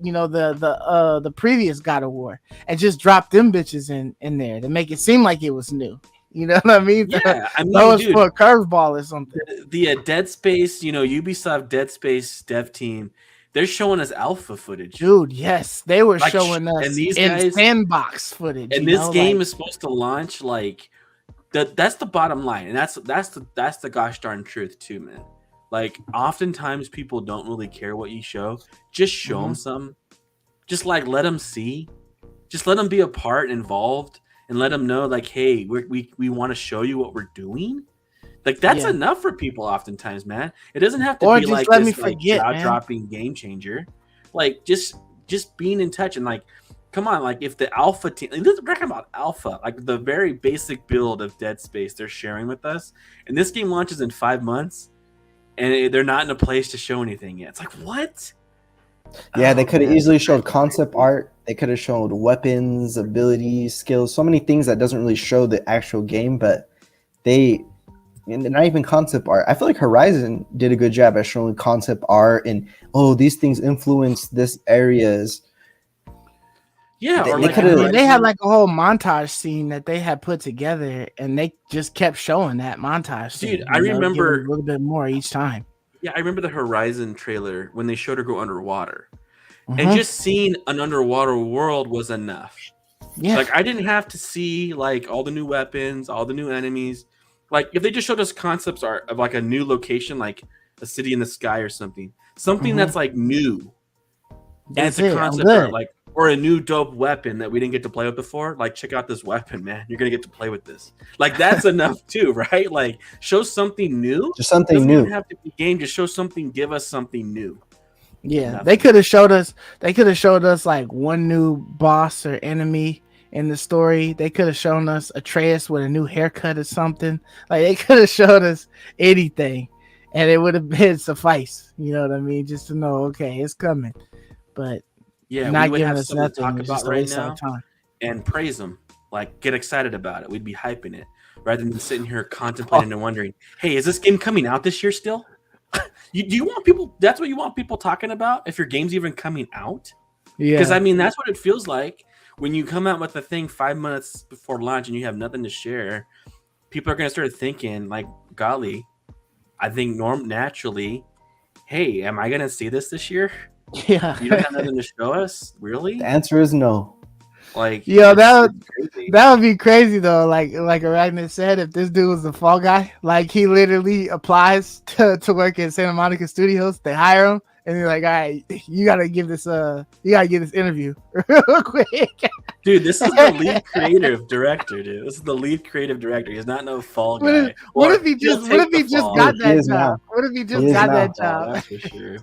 you know, the previous God of W and just dropped them bitches in there to make it seem like it was new. You know what I mean? Yeah, I mean, that was for a curveball or something. The Dead Space, you know, Ubisoft Dead Space dev team, they're showing us alpha footage, dude. Yes, they were showing us in sandbox footage. And this game is supposed to launch like. That's the bottom line, and that's the gosh darn truth too, man. Like, oftentimes people don't really care what you show. Just show them some. Just like let them see. Just let them be a part, involved, and let them know, like, hey, we want to show you what we're doing. Like, that's enough for people. Oftentimes, man, it doesn't have to be like this jaw-dropping game changer. Like, just being in touch and like. Come on, like if the alpha team, we're talking about alpha, like the very basic build of Dead Space they're sharing with us, and this game launches in 5 months, and they're not in a place to show anything yet. It's like, what? Yeah, they could have easily showed concept art. They could have showed weapons, abilities, skills, so many things that doesn't really show the actual game, but they're not even concept art. I feel like Horizon did a good job at showing concept art and, these things influence this areas. Yeah, they had like a whole montage scene that they had put together, and they just kept showing that montage scene. Dude, I remember a little bit more each time. Yeah, I remember the Horizon trailer when they showed her go underwater, and just seeing an underwater world was enough. Yeah, like I didn't have to see like all the new weapons, all the new enemies. Like if they just showed us concepts art of like a new location, like a city in the sky or something that's like new. That's a concept art, like. Or a new dope weapon that we didn't get to play with before. Like, check out this weapon, man. You're going to get to play with this. Like, that's enough too, right? Like, show something new. Just something new. Doesn't have to be game. Just show something. Give us something new. Yeah. Nothing. They could have showed us like one new boss or enemy in the story. They could have shown us Atreus with a new haircut or something. Like, they could have showed us anything. And it would have been suffice. You know what I mean? Just to know, okay, it's coming. But... yeah, we would have something to talk about right now and praise them. like get excited about it. We'd be hyping it rather than sitting here contemplating and wondering, hey, is this game coming out this year still? Do you want people? That's what you want people talking about if your game's even coming out? Because I mean, that's what it feels like when you come out with the thing 5 minutes before launch and you have nothing to share. People are going to start thinking like, golly, I think naturally, hey, am I going to see this year? Yeah. You don't have nothing to show us? Really? The answer is no. Like, Yo, that would be crazy though. Like Arachnid said, if this dude was the fall guy, like he literally applies to work at Santa Monica Studios, they hire him, and they're like, all right, you gotta give this interview real quick. Dude, this is the lead creative director, dude. This is the lead creative director. He's not no fall guy. What if he just got that job? What if he just got that job? That's for sure.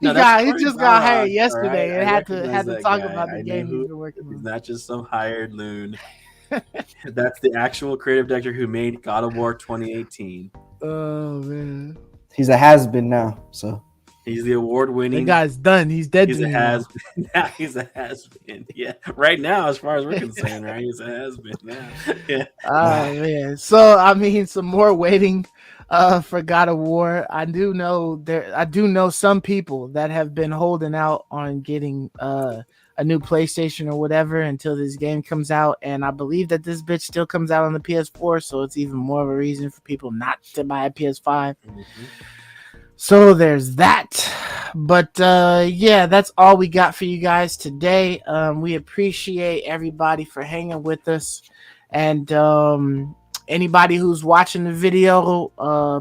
He just got hired yesterday and had to talk about the game he's been working on. He's not just some hired loon. That's the actual creative director who made God of War 2018. Oh man, he's a has-been now. So he's the award-winning. The guy's done. He's dead. He's a has-been. Now he's a has-been. Yeah, right now, as far as we're concerned, right? He's a has-been now. Yeah. Oh man. So I mean, some more waiting for God of War. I do know some people that have been holding out on getting a new PlayStation or whatever until this game comes out, and I believe that this bitch still comes out on the PS4, so it's even more of a reason for people not to buy a PS5. Mm-hmm. So there's that. But yeah, that's all we got for you guys today. We appreciate everybody for hanging with us, and anybody who's watching the video,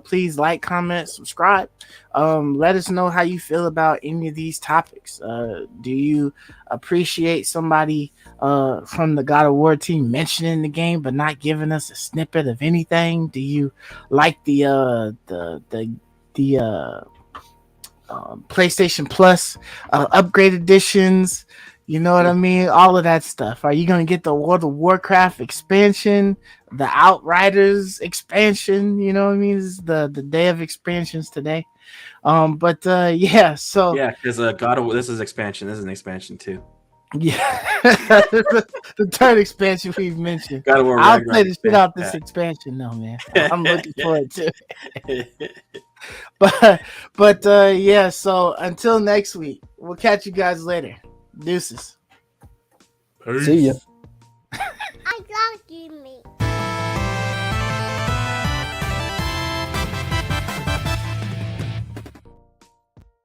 please like, comment, subscribe. Let us know how you feel about any of these topics. Do you appreciate somebody from the God of War team mentioning the game but not giving us a snippet of anything? Do you like the PlayStation Plus upgrade editions? You know what I mean? All of that stuff. Are you going to get the World of Warcraft expansion, the Outriders expansion? You know what I mean? This is the day of expansions today. Yeah, so yeah, because God of War, this is expansion. This is an expansion too. Yeah, the third expansion we've mentioned. God of War, I'll play the shit out this expansion, no man. I'm looking forward to it. But yeah. So until next week, we'll catch you guys later. Deuces. See ya. I love you, me.